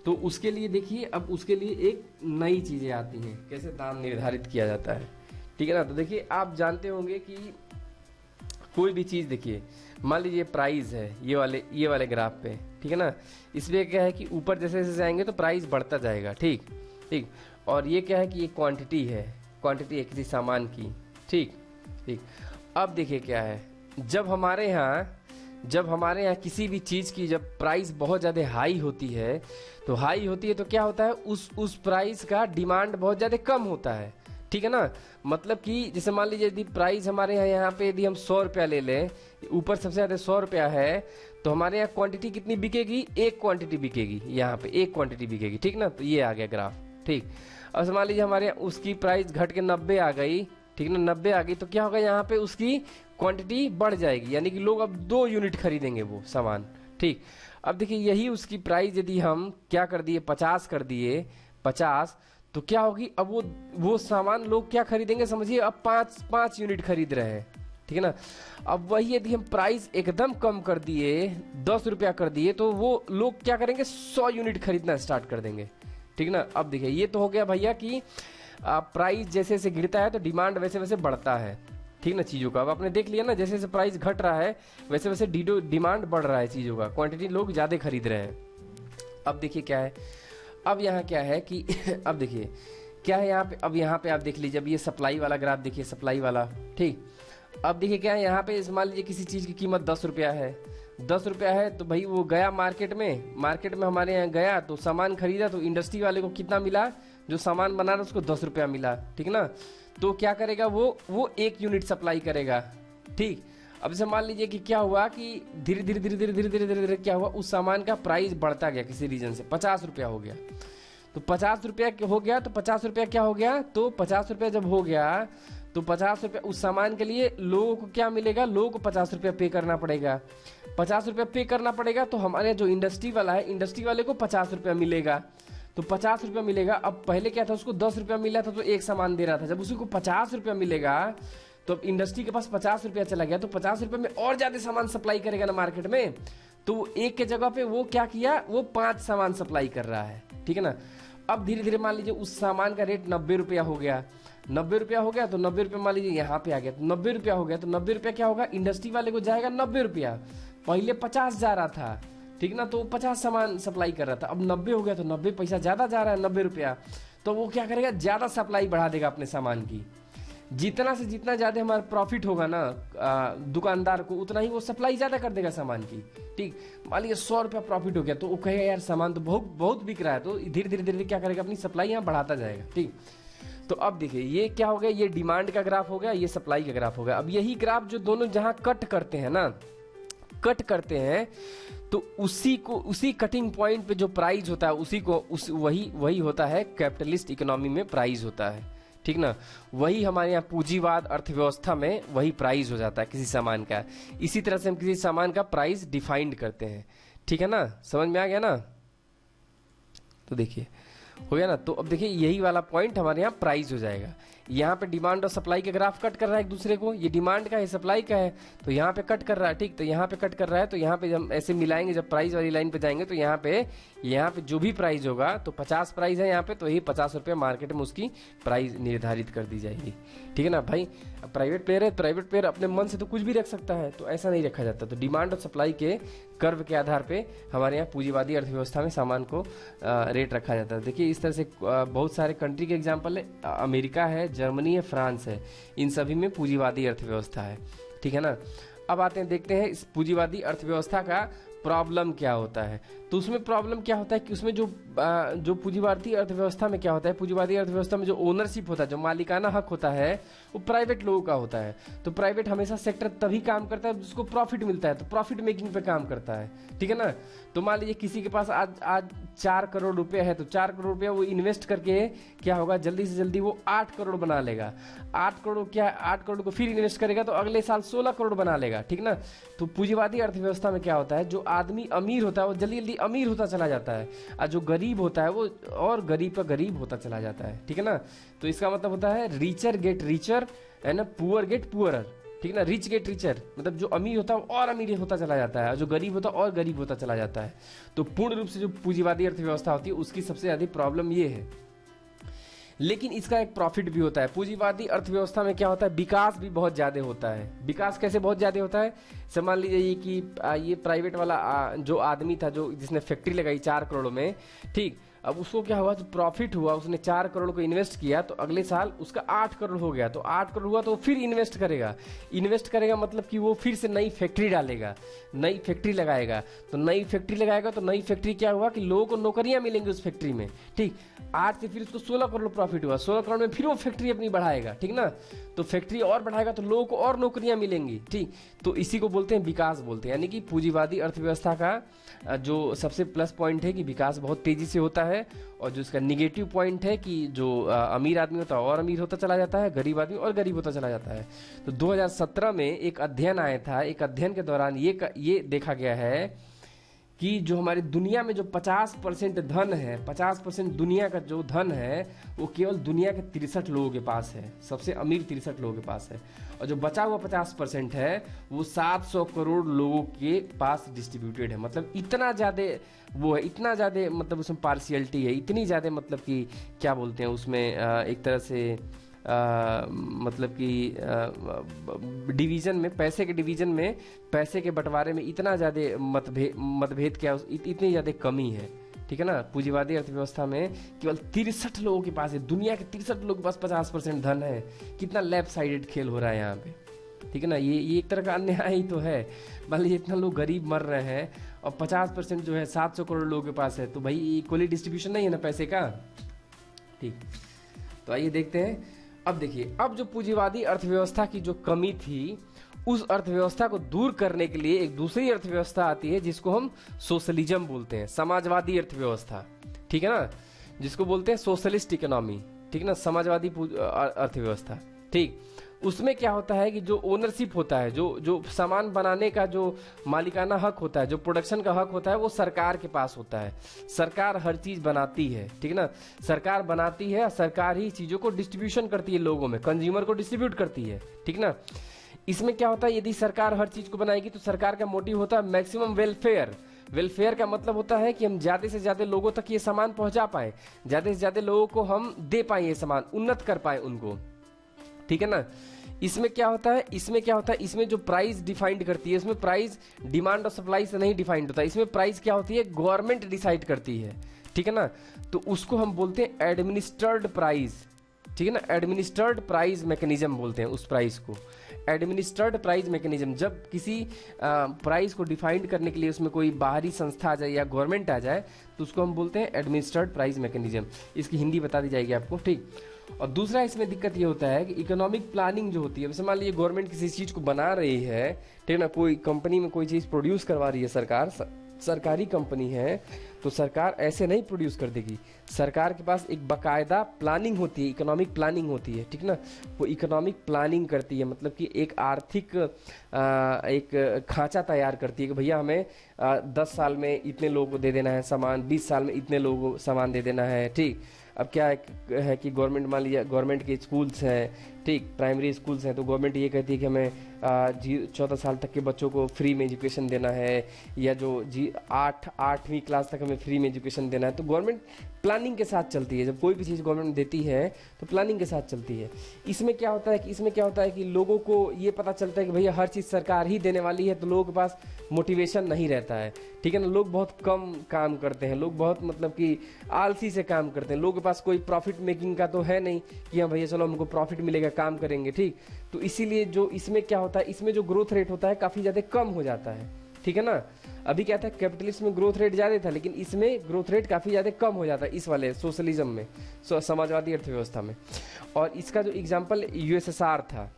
तो उसके लिए देखिए, अब उसके लिए एक नई चीजें आती हैं, कैसे दाम निर्धारित किया जाता है, ठीक है ना। तो देखिए आप जानते होंगे कि कोई भी चीज, देखिए मान लीजिए प्राइस है ये वाले ग्राफ पे, ठीक है ना। इसमें क्या है कि ऊपर जैसे जैसे जाएंगे तो प्राइस बढ़ता जाएगा। ठीक, और ये क्या है कि ये क्वांटिटी है किसी सामान की। ठीक, अब देखिए क्या है, जब हमारे यहाँ जब हमारे यहाँ किसी भी चीज की जब प्राइस बहुत ज्यादा हाई होती है तो क्या होता है, उस प्राइस का डिमांड बहुत ज्यादा कम होता है, ठीक है ना। मतलब कि जैसे मान लीजिए यदि प्राइस हमारे यहाँ पे यदि हम 100 रुपया ले लें, ऊपर सबसे ज्यादा 100 रुपया है, तो हमारे यहाँ क्वांटिटी कितनी बिकेगी, एक क्वांटिटी बिकेगी, यहाँ पे एक क्वांटिटी बिकेगी, ठीक ना। तो ये आ गया ग्राफ, ठीक। अब मान लीजिए हमारे यहाँ उसकी प्राइस घट के 90 आ गई, ठीक ना, 90 आ गई, तो क्या होगा, यहाँ पे उसकी क्वांटिटी बढ़ जाएगी, यानी कि लोग अब 2 यूनिट खरीदेंगे वो सामान, ठीक। अब देखिए यही उसकी प्राइस यदि हम क्या कर दिए, 50 कर दिए, 50, तो क्या होगी, अब वो सामान लोग क्या खरीदेंगे, समझिए अब 5 यूनिट खरीद रहे हैं, ठीक है ना। अब वही यदि हम प्राइस एकदम कम कर दिए, 10 रुपया कर दिए, तो वो लोग क्या करेंगे, 100 यूनिट खरीदना स्टार्ट कर देंगे, ठीक ना। अब देखिए ये तो हो गया भैया कि प्राइस जैसे जैसे गिरता है तो डिमांड वैसे वैसे बढ़ता है, ठीक ना, चीजों का। अब आपने देख लिया ना, जैसे जैसे प्राइस घट रहा है वैसे वैसे डिमांड बढ़ रहा है चीजों का, क्वांटिटी लोग ज्यादा खरीद रहे हैं। अब देखिए क्या है, अब यहाँ क्या है कि अब देखिए क्या है यहाँ पे, अब यहाँ पे आप देख लीजिए, अब ये सप्लाई वाला ग्राफ देखिए, सप्लाई वाला, ठीक। अब देखिए क्या है यहाँ पे, मान लीजिए किसी चीज की कीमत 10 रुपया है, 10 रुपया है, तो भाई वो गया मार्केट में हमारे यहाँ गया, तो सामान खरीदा, तो इंडस्ट्री वाले को कितना मिला, जो सामान बना रहा उसको 10 रुपया मिला, ठीक ना। तो क्या करेगा वो 1 यूनिट सप्लाई करेगा, ठीक। अब जैसे मान लीजिए कि क्या हुआ कि धीरे धीरे क्या हुआ, उस सामान का प्राइस बढ़ता गया, किसी रीजन से 50 रुपया हो गया, तो 50 रुपया हो गया, तो 50 रुपया क्या हो गया, तो 50 रुपया जब हो गया तो 50 रुपया उस सामान के लिए लोगों को क्या मिलेगा, लोगों को 50 रुपया पे करना पड़ेगा, 50 रुपया पे करना पड़ेगा, तो हमारे जो इंडस्ट्री वाला है, इंडस्ट्री वाले को 50 रुपया मिलेगा, तो 50 रुपया मिलेगा। अब पहले क्या था, उसको 10 रुपया मिला था तो एक सामान दे रहा था, जब उसी को 50 रुपया मिलेगा तो अब इंडस्ट्री के पास 50 रुपया चला गया, तो 50 रुपये में और ज्यादा सामान सप्लाई करेगा ना मार्केट में, तो एक के जगह पे वो क्या किया, वो 5 सामान सप्लाई कर रहा है, ठीक है ना। अब धीरे धीरे मान लीजिए उस सामान का रेट 90 रुपया हो गया, 90 रुपया हो गया, तो 90 रुपया मान लीजिए यहाँ पे आ गया, तो 90 रुपया हो गया, तो 90 रुपया क्या होगा, इंडस्ट्री वाले को जाएगा 90 रुपया, पहले 50 जा रहा था, ठीक ना, तो 50 सामान सप्लाई कर रहा था, अब 90 हो गया, तो 90 पैसा ज्यादा जा रहा है, 90 रुपया, तो वो क्या करेगा, ज्यादा सप्लाई बढ़ा देगा अपने सामान की, जितना से जितना ज्यादा हमारा प्रॉफिट होगा ना दुकानदार को, उतना ही वो सप्लाई ज्यादा कर देगा सामान की, ठीक। मान लीजिए 100 रुपया प्रॉफिट हो गया, तो वो कहेगा यार सामान तो बहुत बिक रहा है, तो धीरे धीरे क्या करेगा, अपनी सप्लाई यहाँ बढ़ाता जाएगा, ठीक। तो अब देखिए ये क्या हो गया, ये डिमांड का ग्राफ हो गया, ये सप्लाई का ग्राफ हो गया। अब यही ग्राफ जो दोनों जहां कट करते हैं ना, कट करते हैं, तो उसी कटिंग पॉइंट पे जो प्राइस होता है वही होता है कैपिटलिस्ट इकोनॉमी में प्राइस होता है, ठीक ना। वही हमारे यहाँ पूंजीवाद अर्थव्यवस्था में वही प्राइस हो जाता है किसी सामान का। इसी तरह से हम किसी सामान का प्राइस डिफाइंड करते हैं, ठीक है ना, समझ में आ गया ना। तो देखिए हो गया ना, तो अब देखिए यही वाला पॉइंट हमारे यहाँ प्राइस हो जाएगा। यहाँ पे डिमांड और सप्लाई के ग्राफ कट कर रहा है एक दूसरे को, ये डिमांड का है सप्लाई का है, तो यहाँ पे कट कर रहा है, ठीक। तो यहाँ पे कट कर रहा है, तो यहाँ पे जब ऐसे मिलाएंगे, जब प्राइस वाली लाइन पे जाएंगे, तो यहाँ पे जो भी प्राइस होगा, तो 50 प्राइस है यहाँ पे, तो यही 50 रुपये मार्केट में उसकी प्राइस निर्धारित कर दी जाएगी, ठीक है ना भाई। प्राइवेट प्लेयर है, प्राइवेट प्लेयर अपने मन से तो कुछ भी रख सकता है, तो ऐसा नहीं रखा जाता। तो डिमांड और सप्लाई के कर्व के आधार पे हमारे यहाँ पूंजीवादी अर्थव्यवस्था में सामान को रेट रखा जाता है। देखिए इस तरह से बहुत सारे कंट्री के एग्जांपल है, अमेरिका है, जर्मनी है, फ्रांस है, इन सभी में पूंजीवादी अर्थव्यवस्था है, ठीक है ना। अब आते हैं, देखते हैं इस पूंजीवादी अर्थव्यवस्था का प्रॉब्लम क्या होता है। तो उसमें प्रॉब्लम क्या होता है कि उसमें जो पूंजीवादी अर्थव्यवस्था में क्या होता है, पूंजीवादी अर्थव्यवस्था में जो ओनरशिप होता है, जो मालिकाना हक होता है, वो प्राइवेट लोगों का होता है। तो प्राइवेट हमेशा सेक्टर तभी काम करता है जिसको प्रॉफिट मिलता है, तो प्रॉफिट मेकिंग पे काम करता है, ठीक है ना। तो मान लीजिए किसी के पास आज 4 करोड़ रुपए है, तो 4 करोड़ रुपया वो इन्वेस्ट करके क्या होगा, जल्दी से जल्दी वो 8 करोड़ बना लेगा। 8 करोड़ को फिर इन्वेस्ट करेगा तो अगले साल 16 करोड़ बना लेगा, ठीक ना। तो पूंजीवादी अर्थव्यवस्था में क्या होता है, जो आदमी अमीर होता है वो जल्दी जल्दी अमीर होता चला जाता है, और जो गरीब होता है वो और गरीब का गरीब होता चला जाता है, ठीक है ना। तो इसका मतलब होता है richer get richer and poor get poorer, ठीक ना। रिच गेट रिचर मतलब जो अमीर होता है वो और अमीर होता चला जाता है, जो गरीब होता है और गरीब होता चला जाता है। तो पूर्ण रूप से जो पूंजीवादी अर्थव्यवस्था होती है उसकी सबसे ज्यादा प्रॉब्लम ये है। लेकिन इसका एक प्रॉफिट भी होता है। पूंजीवादी अर्थव्यवस्था में क्या होता है, विकास भी बहुत ज्यादा होता है। विकास कैसे बहुत ज्यादा होता है, मान लीजिए कि ये प्राइवेट वाला जो आदमी था, जो जिसने फैक्ट्री लगाई 4 करोड़ में, ठीक, अब उसको क्या हुआ, जो प्रॉफिट हुआ, उसने 4 करोड़ को इन्वेस्ट किया तो अगले साल उसका 8 करोड़ हो गया, तो 8 करोड़ हुआ तो फिर इन्वेस्ट करेगा मतलब कि वो फिर से नई फैक्ट्री डालेगा, नई फैक्ट्री लगाएगा। तो नई फैक्ट्री लगाएगा तो नई फैक्ट्री क्या हुआ कि लोगों को नौकरियां मिलेंगी उस फैक्ट्री में, ठीक। 8 से फिर उसको 16 करोड़ प्रॉफिट हुआ, 16 करोड़ में फिर वो फैक्ट्री अपनी बढ़ाएगा, ठीक ना। तो फैक्ट्री और बढ़ाएगा तो लोगों को और नौकरियां मिलेंगी, ठीक। तो इसी को बोलते हैं विकास बोलते हैं, यानी कि पूंजीवादी अर्थव्यवस्था का जो सबसे प्लस पॉइंट है कि विकास बहुत तेजी से होता है, और जो इसका निगेटिव पॉइंट है कि जो अमीर आदमी होता है और अमीर होता चला जाता है, गरीब आदमी और गरीब होता चला जाता है। तो 2017 में एक अध्ययन आया था, एक अध्ययन के दौरान ये देखा गया है कि जो हमारी दुनिया में जो 50% धन है, 50% दुनिया का जो धन है वो केवल दुनिया के 63 लोगों के पास है, सबसे अमीर 63 लोगों के पास है। और जो बचा हुआ 50% है वो 700 करोड़ लोगों के पास डिस्ट्रीब्यूटेड है। मतलब इतना ज़्यादा वो है, इतना ज़्यादा मतलब उसमें पार्शियलिटी है, इतनी ज़्यादा मतलब कि क्या बोलते हैं उसमें एक तरह से मतलब कि डिवीजन में, पैसे के डिवीजन में, पैसे के बंटवारे में इतना ज़्यादा मतभेद क्या, इतनी ज़्यादा कमी है, ठीक है ना। पूंजीवादी अर्थव्यवस्था में केवल 63 लोगों के पास है, दुनिया के 63 लोगों के पास 50% धन है। कितना लेफ्ट साइडेड खेल हो रहा है यहाँ पे, ठीक है ना। ये एक तरह का अन्याय ही तो है। मान लीजिए इतना लोग गरीब मर रहे हैं और 50% जो है 700 करोड़ लोगों के पास है, तो भाई इक्वली डिस्ट्रीब्यूशन नहीं है ना पैसे का, ठीक। तो आइए देखते हैं। अब देखिए, अब जो पूंजीवादी अर्थव्यवस्था की जो कमी थी, उस अर्थव्यवस्था को दूर करने के लिए एक दूसरी अर्थव्यवस्था आती है जिसको हम सोशलिज्म बोलते हैं, समाजवादी अर्थव्यवस्था, ठीक है ना, जिसको बोलते हैं सोशलिस्ट इकोनॉमी, ठीक है ना, समाजवादी अर्थव्यवस्था, ठीक। उसमें क्या होता है कि जो ओनरशिप होता है, जो सामान बनाने का जो मालिकाना हक होता है, जो प्रोडक्शन का हक होता है, वो सरकार के पास होता है। सरकार हर चीज बनाती है, ठीक है ना, सरकार बनाती है, सरकार ही चीजों को डिस्ट्रीब्यूशन करती है, लोगों में, कंज्यूमर को डिस्ट्रीब्यूट करती है, ठीक ना। इसमें क्या होता है, यदि सरकार हर चीज को बनाएगी तो सरकार का मोटिव होता है मैक्सिमम वेलफेयर। वेलफेयर का मतलब होता है कि हम ज्यादा से ज्यादा लोगों तक ये सामान पहुंचा पाए, ज्यादा से ज्यादा लोगों को हम दे पाए ये सामान, उन्नत कर पाए उनको, ठीक है ना। इसमें क्या होता है, इसमें जो प्राइस डिफाइंड करती है, इसमें प्राइस डिमांड और सप्लाई से नहीं डिफाइंड होता है, इसमें प्राइस क्या होती है, गवर्नमेंट डिसाइड करती है, ठीक है ना। तो उसको हम बोलते हैं एडमिनिस्टर्ड प्राइस, ठीक है ना, एडमिनिस्टर्ड प्राइस मैकेनिज्म बोलते हैं उस प्राइस को, एडमिनिस्टर्ड प्राइस मैकेनिज्म। जब किसी प्राइस को डिफाइंड करने के लिए उसमें कोई बाहरी संस्था आ जाए या गवर्नमेंट आ जाए तो उसको हम बोलते हैं एडमिनिस्टर्ड प्राइस मैकेनिज्म। इसकी हिंदी बता दी जाएगी आपको, ठीक। और दूसरा इसमें दिक्कत ये होता है कि इकोनॉमिक प्लानिंग जो होती है, जैसे मान लीजिए गवर्नमेंट किसी चीज को बना रही है, ठीक है ना, कोई कंपनी में कोई चीज प्रोड्यूस करवा रही है, सरकार सरकारी कंपनी है, तो सरकार ऐसे नहीं प्रोड्यूस कर देगी। सरकार के पास एक बाकायदा प्लानिंग होती है, इकोनॉमिक प्लानिंग होती है, ठीक ना। वो इकोनॉमिक प्लानिंग करती है, मतलब कि एक आर्थिक एक खांचा तैयार करती है कि भैया हमें 10 साल में इतने लोगों को दे देना है सामान, 20 साल में इतने लोगों को सामान दे देना है, ठीक। अब क्या है कि गवर्नमेंट, मान लीजिए गवर्नमेंट के स्कूल्स हैं, ठीक, प्राइमरी स्कूल्स हैं, तो गवर्नमेंट ये कहती है कि हमें 14 साल तक के बच्चों को फ्री में एजुकेशन देना है, या जो 8वीं क्लास तक हमें फ्री में एजुकेशन देना है। तो गवर्नमेंट प्लानिंग के साथ चलती है, जब कोई भी चीज़ गवर्नमेंट देती है तो प्लानिंग के साथ चलती है। इसमें क्या होता है कि लोगों को ये पता चलता है कि भैया हर चीज़ सरकार ही देने वाली है, तो लोगों के पास मोटिवेशन नहीं रहता है, ठीक है ना। लोग बहुत कम काम करते हैं, लोग बहुत मतलब कि आलसी से काम करते हैं, लोगों के पास कोई प्रॉफिट मेकिंग का तो है नहीं कि हाँ भैया चलो हमको प्रॉफिट मिलेगा, काम करेंगे, ठीक। तो इसीलिए जो इसमें क्या होता है, इसमें जो ग्रोथ रेट होता है काफ़ी ज़्यादा कम हो जाता है, ठीक है ना। अभी क्या था, कैपिटलिज्म में ग्रोथ रेट ज़्यादा था, लेकिन इसमें ग्रोथ रेट काफ़ी ज़्यादा कम हो जाता है, इस वाले सोशलिज्म में, समाजवादी अर्थव्यवस्था में। और इसका जो एग्जाम्पल यूएसएसआर था,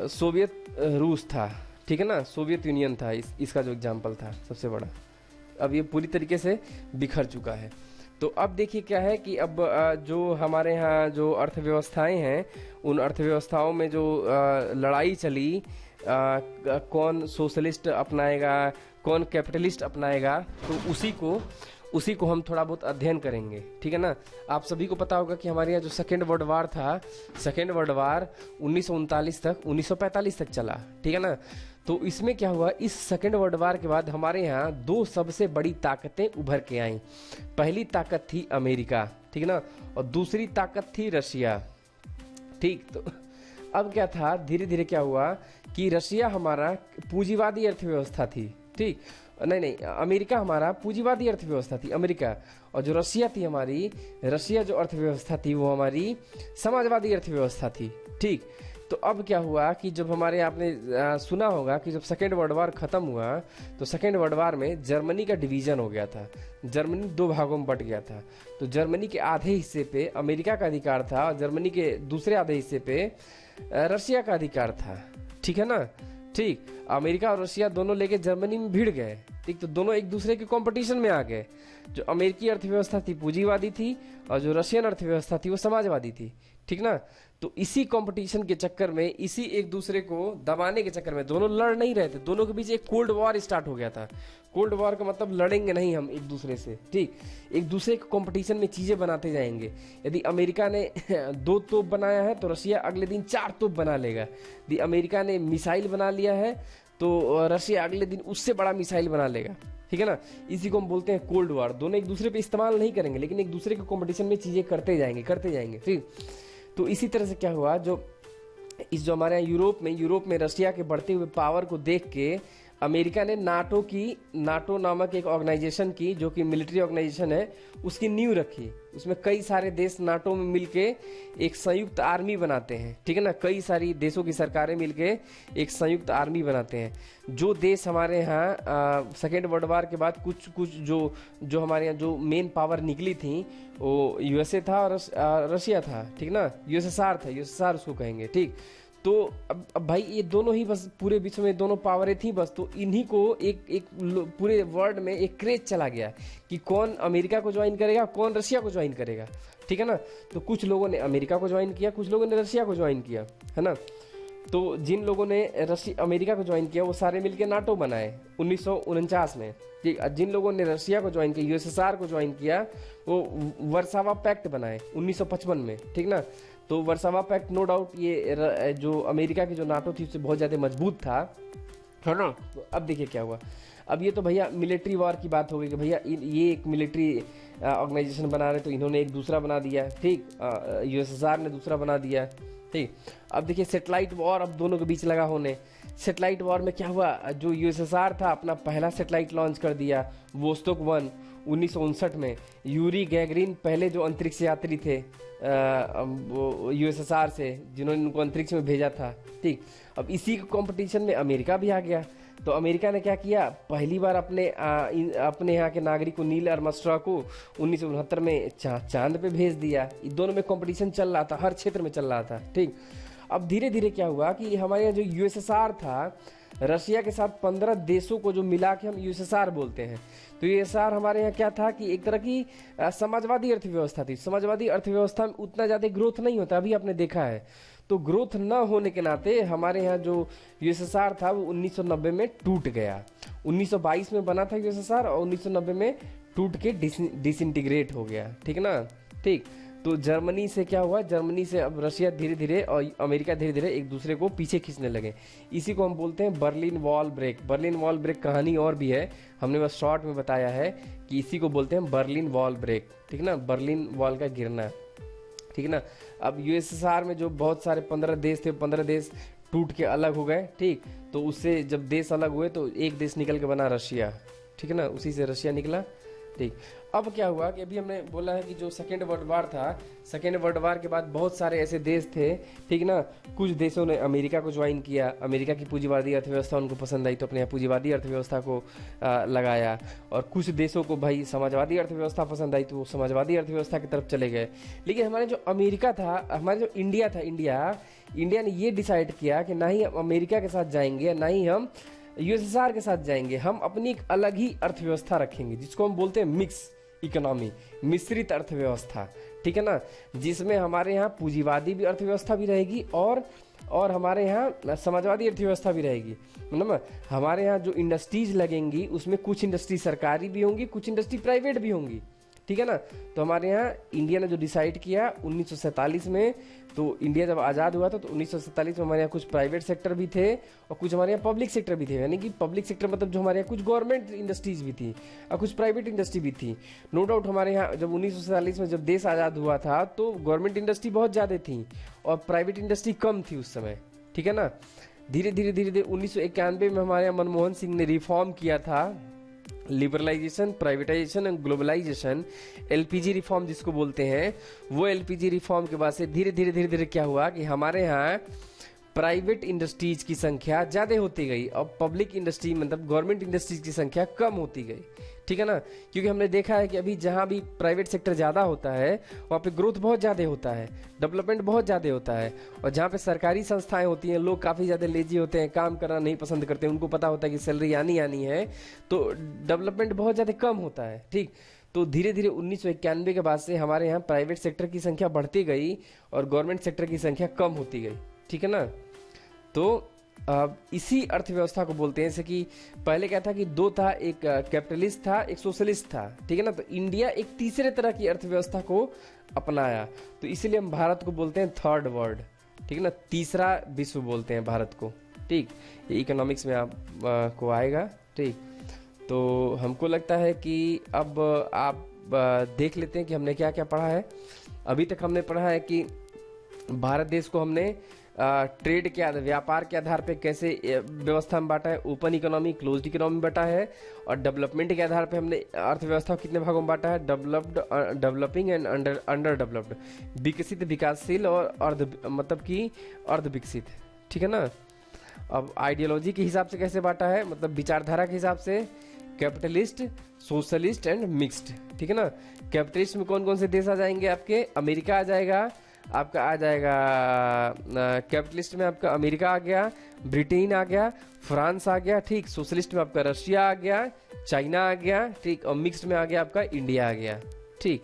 सोवियत रूस था, ठीक है ना, सोवियत यूनियन था, इसका जो एग्जाम्पल था सबसे बड़ा। अब ये पूरी तरीके से बिखर चुका है। तो अब देखिए क्या है कि अब जो हमारे यहाँ जो अर्थव्यवस्थाएं हैं, उन अर्थव्यवस्थाओं में जो लड़ाई चली, कौन सोशलिस्ट अपनाएगा, कौन कैपिटलिस्ट अपनाएगा, तो उसी को हम थोड़ा बहुत अध्ययन करेंगे, ठीक है ना। आप सभी को पता होगा कि हमारे यहाँ जो सेकेंड वर्ल्ड वार था, सेकेंड वर्ल्ड वार 1939 तक चला, ठीक है ना। तो इसमें क्या हुआ, इस सेकेंड वर्ल्ड वार के बाद हमारे यहाँ 2 सबसे बड़ी ताकतें उभर के आईं। पहली ताकत थी अमेरिका, ठीक है ना, और दूसरी ताकत थी रशिया, ठीक। तो अब क्या था, धीरे धीरे क्या हुआ कि रशिया हमारा पूंजीवादी अर्थव्यवस्था थी, ठीक, नहीं नहीं, अमेरिका हमारा पूंजीवादी अर्थव्यवस्था थी अमेरिका, और जो रशिया थी हमारी, रशिया जो अर्थव्यवस्था थी वो हमारी समाजवादी अर्थव्यवस्था थी। ठीक, तो अब क्या हुआ कि जब हमारे आपने सुना होगा कि जब सेकेंड वर्ल्ड वार खत्म हुआ तो सेकेंड वर्ल्ड वार में जर्मनी का डिवीजन हो गया था, जर्मनी दो भागों में बट गया था। तो जर्मनी के आधे हिस्से पे अमेरिका का अधिकार था और जर्मनी के दूसरे आधे हिस्से पे रशिया का अधिकार था। ठीक है ना। ठीक, अमेरिका और रशिया दोनों लेके जर्मनी में भिड़ गए। ठीक, तो दोनों एक दूसरे के कंपटीशन में आ गए। जो अमेरिकी अर्थव्यवस्था थी पूंजीवादी थी और जो रशियन अर्थव्यवस्था थी वो समाजवादी थी। ठीक ना। तो इसी कंपटीशन के चक्कर में, इसी एक दूसरे को दबाने के चक्कर में दोनों लड़ नहीं रहे थे, दोनों के बीच एक कोल्ड वॉर स्टार्ट हो गया था। कोल्ड वॉर का मतलब लड़ेंगे नहीं हम एक दूसरे से। ठीक, एक दूसरे के कंपटीशन में चीजें बनाते जाएंगे। यदि अमेरिका ने 2 तोप बनाया है तो रशिया अगले दिन 4 तोप बना लेगा। यदि अमेरिका ने मिसाइल बना लिया है तो रशिया अगले दिन उससे बड़ा मिसाइल बना लेगा। ठीक है ना। इसी को हम बोलते हैं कोल्ड वॉर। दोनों एक दूसरे पे इस्तेमाल नहीं करेंगे लेकिन एक दूसरे के कंपटीशन में चीजें करते जाएंगे। ठीक, तो इसी तरह से क्या हुआ, जो हमारे यहाँ यूरोप में रशिया के बढ़ते हुए पावर को देख के अमेरिका ने नाटो नामक एक ऑर्गेनाइजेशन की, जो कि मिलिट्री ऑर्गेनाइजेशन है, उसकी नींव रखी। उसमें कई सारे देश नाटो में मिलके एक संयुक्त आर्मी बनाते हैं। ठीक है ना, कई सारी देशों की सरकारें मिलके एक संयुक्त आर्मी बनाते हैं। जो देश हमारे यहाँ सेकेंड वर्ल्ड वार के बाद कुछ जो हमारे यहाँ जो मेन पावर निकली थी वो यूएसए था और रशिया था। ठीक ना, यूएसएसआर उसको कहेंगे। ठीक, तो अब भाई ये दोनों ही बस पूरे विश्व में दोनों पावरें थी बस। तो इन्हीं को एक पूरे वर्ल्ड में एक क्रेज चला गया कि कौन अमेरिका को ज्वाइन करेगा, कौन रशिया को ज्वाइन करेगा। ठीक है ना। तो कुछ लोगों ने अमेरिका को ज्वाइन किया, कुछ लोगों ने रशिया को ज्वाइन किया, है ना। तो जिन लोगों ने अमेरिका को ज्वाइन किया वो सारे मिलकर नाटो बनाए 1949 में। ठीक, जिन लोगों ने रशिया को ज्वाइन किया, यूएसएसआर को ज्वाइन किया, वो वर्सावा पैक्ट बनाए 1955 में। ठीक ना। तो वर्सावा पैक्ट नो डाउट ये जो अमेरिका की जो नाटो थी उससे बहुत ज़्यादा मजबूत था, है ना। तो अब देखिए क्या हुआ। अब ये तो भैया मिलिट्री वॉर की बात हो गई कि भैया ये एक मिलिट्री ऑर्गेनाइजेशन बना रहे तो इन्होंने एक दूसरा बना दिया। ठीक, यूएसएसआर ने दूसरा बना दिया। ठीक, अब देखिए सेटेलाइट वॉर अब दोनों के बीच लगा होने। सेटेलाइट वॉर में क्या हुआ, जो यूएसएसआर था अपना पहला सेटेलाइट लॉन्च कर दिया, वोस्टोक 1 1959 में। यूरी गैगरिन पहले जो अंतरिक्ष यात्री थे यूएसएसआर से, जिन्होंने उनको अंतरिक्ष में भेजा था। ठीक, अब इसी के कंपटीशन में अमेरिका भी आ गया। तो अमेरिका ने क्या किया, पहली बार अपने यहाँ के नागरिक को नील आर्मस्ट्रांग को 1969 में चांद पे भेज दिया। इन दोनों में कंपटीशन चल रहा था, हर क्षेत्र में चल रहा था। ठीक, अब धीरे धीरे क्या हुआ कि हमारे यहाँ जो यूएसएसआर था, रशिया के साथ 15 देशों को जो मिला के हम यूएसएसआर बोलते हैं। तो यूएसएसआर हमारे यहाँ क्या था कि एक तरह की समाजवादी अर्थव्यवस्था थी। समाजवादी अर्थव्यवस्था में उतना ज़्यादा ग्रोथ नहीं होता, अभी आपने देखा है। तो ग्रोथ न होने के नाते हमारे यहाँ जो यूएसएसआर था वो 1990 में टूट गया। 1922 में बना था यूएसएसआर और 1990 में टूट के डिसइंटीग्रेट हो गया। ठीक ना। ठीक, तो जर्मनी से क्या हुआ, जर्मनी से अब रशिया धीरे धीरे और अमेरिका धीरे धीरे एक दूसरे को पीछे खींचने लगे। इसी को हम बोलते हैं Berlin Wall break. Berlin Wall break कहानी और भी है, हमने बस शॉर्ट में बताया है कि इसी को बोलते हैं बर्लिन वॉल ब्रेक। ठीक ना, बर्लिन वॉल का गिरना। ठीक ना। अब यूएसएसआर में जो बहुत सारे 15 देश थे, 15 देश टूट के अलग हो गए। ठीक, तो उससे जब देश अलग हुए तो एक देश निकल के बना रशिया। ठीक है ना, उसी से रशिया निकला। ठीक, अब क्या हुआ कि अभी हमने बोला है कि जो सेकेंड वर्ल्ड वार था, सेकेंड वर्ल्ड वार के बाद बहुत सारे ऐसे देश थे। ठीक ना, कुछ देशों ने अमेरिका को ज्वाइन किया, अमेरिका की पूंजीवादी अर्थव्यवस्था उनको पसंद आई तो अपने यहाँ पूंजीवादी अर्थव्यवस्था को लगाया। और कुछ देशों को भाई समाजवादी अर्थव्यवस्था पसंद आई तो वो समाजवादी अर्थव्यवस्था की तरफ चले गए। लेकिन हमारे जो अमेरिका था, हमारे जो इंडिया था, इंडिया ने ये डिसाइड किया कि ना ही हम अमेरिका के साथ जाएंगे ना ही हम यूएसएसआर के साथ जाएंगे, हम अपनी एक अलग ही अर्थव्यवस्था रखेंगे जिसको हम बोलते हैं मिक्स इकोनॉमी, मिश्रित अर्थव्यवस्था। ठीक है ना, जिसमें हमारे यहाँ पूंजीवादी भी अर्थव्यवस्था भी रहेगी और हमारे यहाँ समाजवादी अर्थव्यवस्था भी रहेगी। मतलब हमारे यहाँ जो इंडस्ट्रीज लगेंगी उसमें कुछ इंडस्ट्री सरकारी भी होंगी, कुछ इंडस्ट्री प्राइवेट भी होंगी। ठीक है ना। तो हमारे यहाँ इंडिया ने जो डिसाइड किया 1947 में, तो इंडिया जब आज़ाद हुआ था तो 1947 में हमारे यहाँ कुछ प्राइवेट सेक्टर भी थे और कुछ हमारे यहाँ पब्लिक सेक्टर भी थे। यानी कि पब्लिक सेक्टर मतलब जो हमारे यहाँ कुछ गवर्नमेंट इंडस्ट्रीज भी थी और कुछ प्राइवेट इंडस्ट्री भी थी। नो डाउट हमारे यहाँ जब 1947 में जब देश आज़ाद हुआ था तो गवर्नमेंट इंडस्ट्री बहुत ज़्यादा थी और प्राइवेट इंडस्ट्री कम थी उस समय। ठीक है ना। धीरे धीरे 1991 में हमारे यहाँ मनमोहन सिंह ने रिफॉर्म किया था। Liberalisation, privatisation and globalisation, LPG reform जिसको बोलते हैं, वो एलपीजी रिफॉर्म के बाद से धीरे धीरे धीरे धीरे क्या हुआ कि हमारे यहाँ प्राइवेट इंडस्ट्रीज की संख्या ज़्यादा होती गई और पब्लिक इंडस्ट्री मतलब गवर्नमेंट इंडस्ट्रीज की संख्या कम होती गई। ठीक है ना, क्योंकि हमने देखा है कि अभी जहाँ भी प्राइवेट सेक्टर ज़्यादा होता है वहाँ पे ग्रोथ बहुत ज़्यादा होता है, डेवलपमेंट बहुत ज़्यादा होता है, और जहाँ पे सरकारी संस्थाएं होती हैं लोग काफ़ी ज़्यादा लेजी होते हैं, काम करना नहीं पसंद करते, उनको पता होता है कि सैलरी आनी है, तो डेवलपमेंट बहुत ज़्यादा कम होता है। ठीक, तो धीरे धीरे 1991 के बाद से हमारे यहाँ प्राइवेट सेक्टर की संख्या बढ़ती गई और गवर्नमेंट सेक्टर की संख्या कम होती गई। ठीक है ना, तो इसी अर्थव्यवस्था को बोलते हैं। जैसे कि पहले क्या था कि दो था, एक कैपिटलिस्ट था, एक सोशलिस्ट था। ठीक है ना, तो इंडिया एक तीसरे तरह की अर्थव्यवस्था को अपनाया, तो इसीलिए हम भारत को बोलते हैं थर्ड वर्ल्ड। ठीक है ना, तीसरा विश्व बोलते हैं भारत को। ठीक, ये इकोनॉमिक्स में आप को आएगा। ठीक, तो हमको लगता है कि अब आप देख लेते हैं कि हमने क्या क्या पढ़ा है। अभी तक हमने पढ़ा है कि भारत देश को हमने ट्रेड के आधार, व्यापार के आधार पे कैसे व्यवस्था में बांटा है, ओपन इकोनॉमी, क्लोज्ड इकोनॉमी बांटा है, और डेवलपमेंट के आधार पे हमने अर्थव्यवस्था को कितने भागों में बांटा है, developed, developing and under developed, विकसित, विकासशील और मतलब कि अर्ध विकसित। ठीक है ना, अब आइडियोलॉजी के हिसाब से कैसे बांटा है, मतलब विचारधारा के हिसाब से कैपिटलिस्ट, सोशलिस्ट एंड मिक्स्ड। ठीक है ना, कैपिटलिस्ट में कौन कौन से देश आ जाएंगे आपके, अमेरिका आ जाएगा, आपका आ जाएगा कैपिटलिस्ट में आपका अमेरिका आ गया, ब्रिटेन आ गया, फ्रांस आ गया। ठीक, सोशलिस्ट में आपका रशिया आ गया, चाइना आ गया। ठीक, और मिक्स्ड में आ गया आपका इंडिया आ गया। ठीक,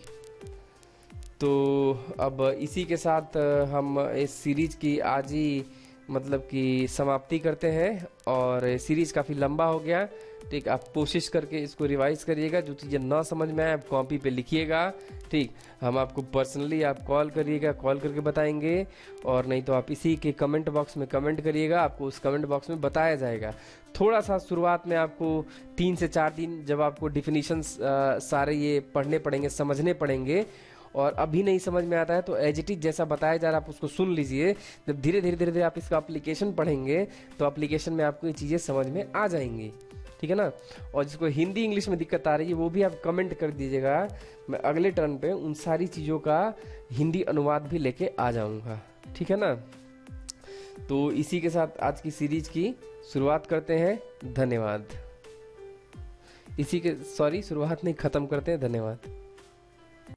तो अब इसी के साथ हम इस सीरीज की आज ही मतलब कि समाप्ति करते हैं, और सीरीज काफ़ी लंबा हो गया। ठीक, आप कोशिश करके इसको रिवाइज करिएगा, जो चीज़ें ना समझ में आए आप कॉपी पे लिखिएगा। ठीक, हम आपको पर्सनली आप कॉल करिएगा, कॉल करके बताएंगे, और नहीं तो आप इसी के कमेंट बॉक्स में कमेंट करिएगा, आपको उस कमेंट बॉक्स में बताया जाएगा। थोड़ा सा शुरुआत में आपको 3 से 4 दिन जब आपको डिफिनीशंस सारे ये पढ़ने पड़ेंगे, समझने पड़ेंगे, और अभी नहीं समझ में आता है तो एज इट इज जैसा बताया जा रहा है आप उसको सुन लीजिए। जब धीरे धीरे धीरे धीरे आप इसका एप्लीकेशन पढ़ेंगे तो एप्लीकेशन में आपको ये चीज़ें समझ में आ जाएंगी। ठीक है ना, और जिसको हिंदी इंग्लिश में दिक्कत आ रही है वो भी आप कमेंट कर दीजिएगा, मैं अगले टर्न पे उन सारी चीज़ों का हिंदी अनुवाद भी लेके आ जाऊंगा। ठीक है ना, तो इसी के साथ आज की सीरीज की शुरुआत करते हैं। धन्यवाद। शुरुआत नहीं, ख़त्म करते हैं। धन्यवाद।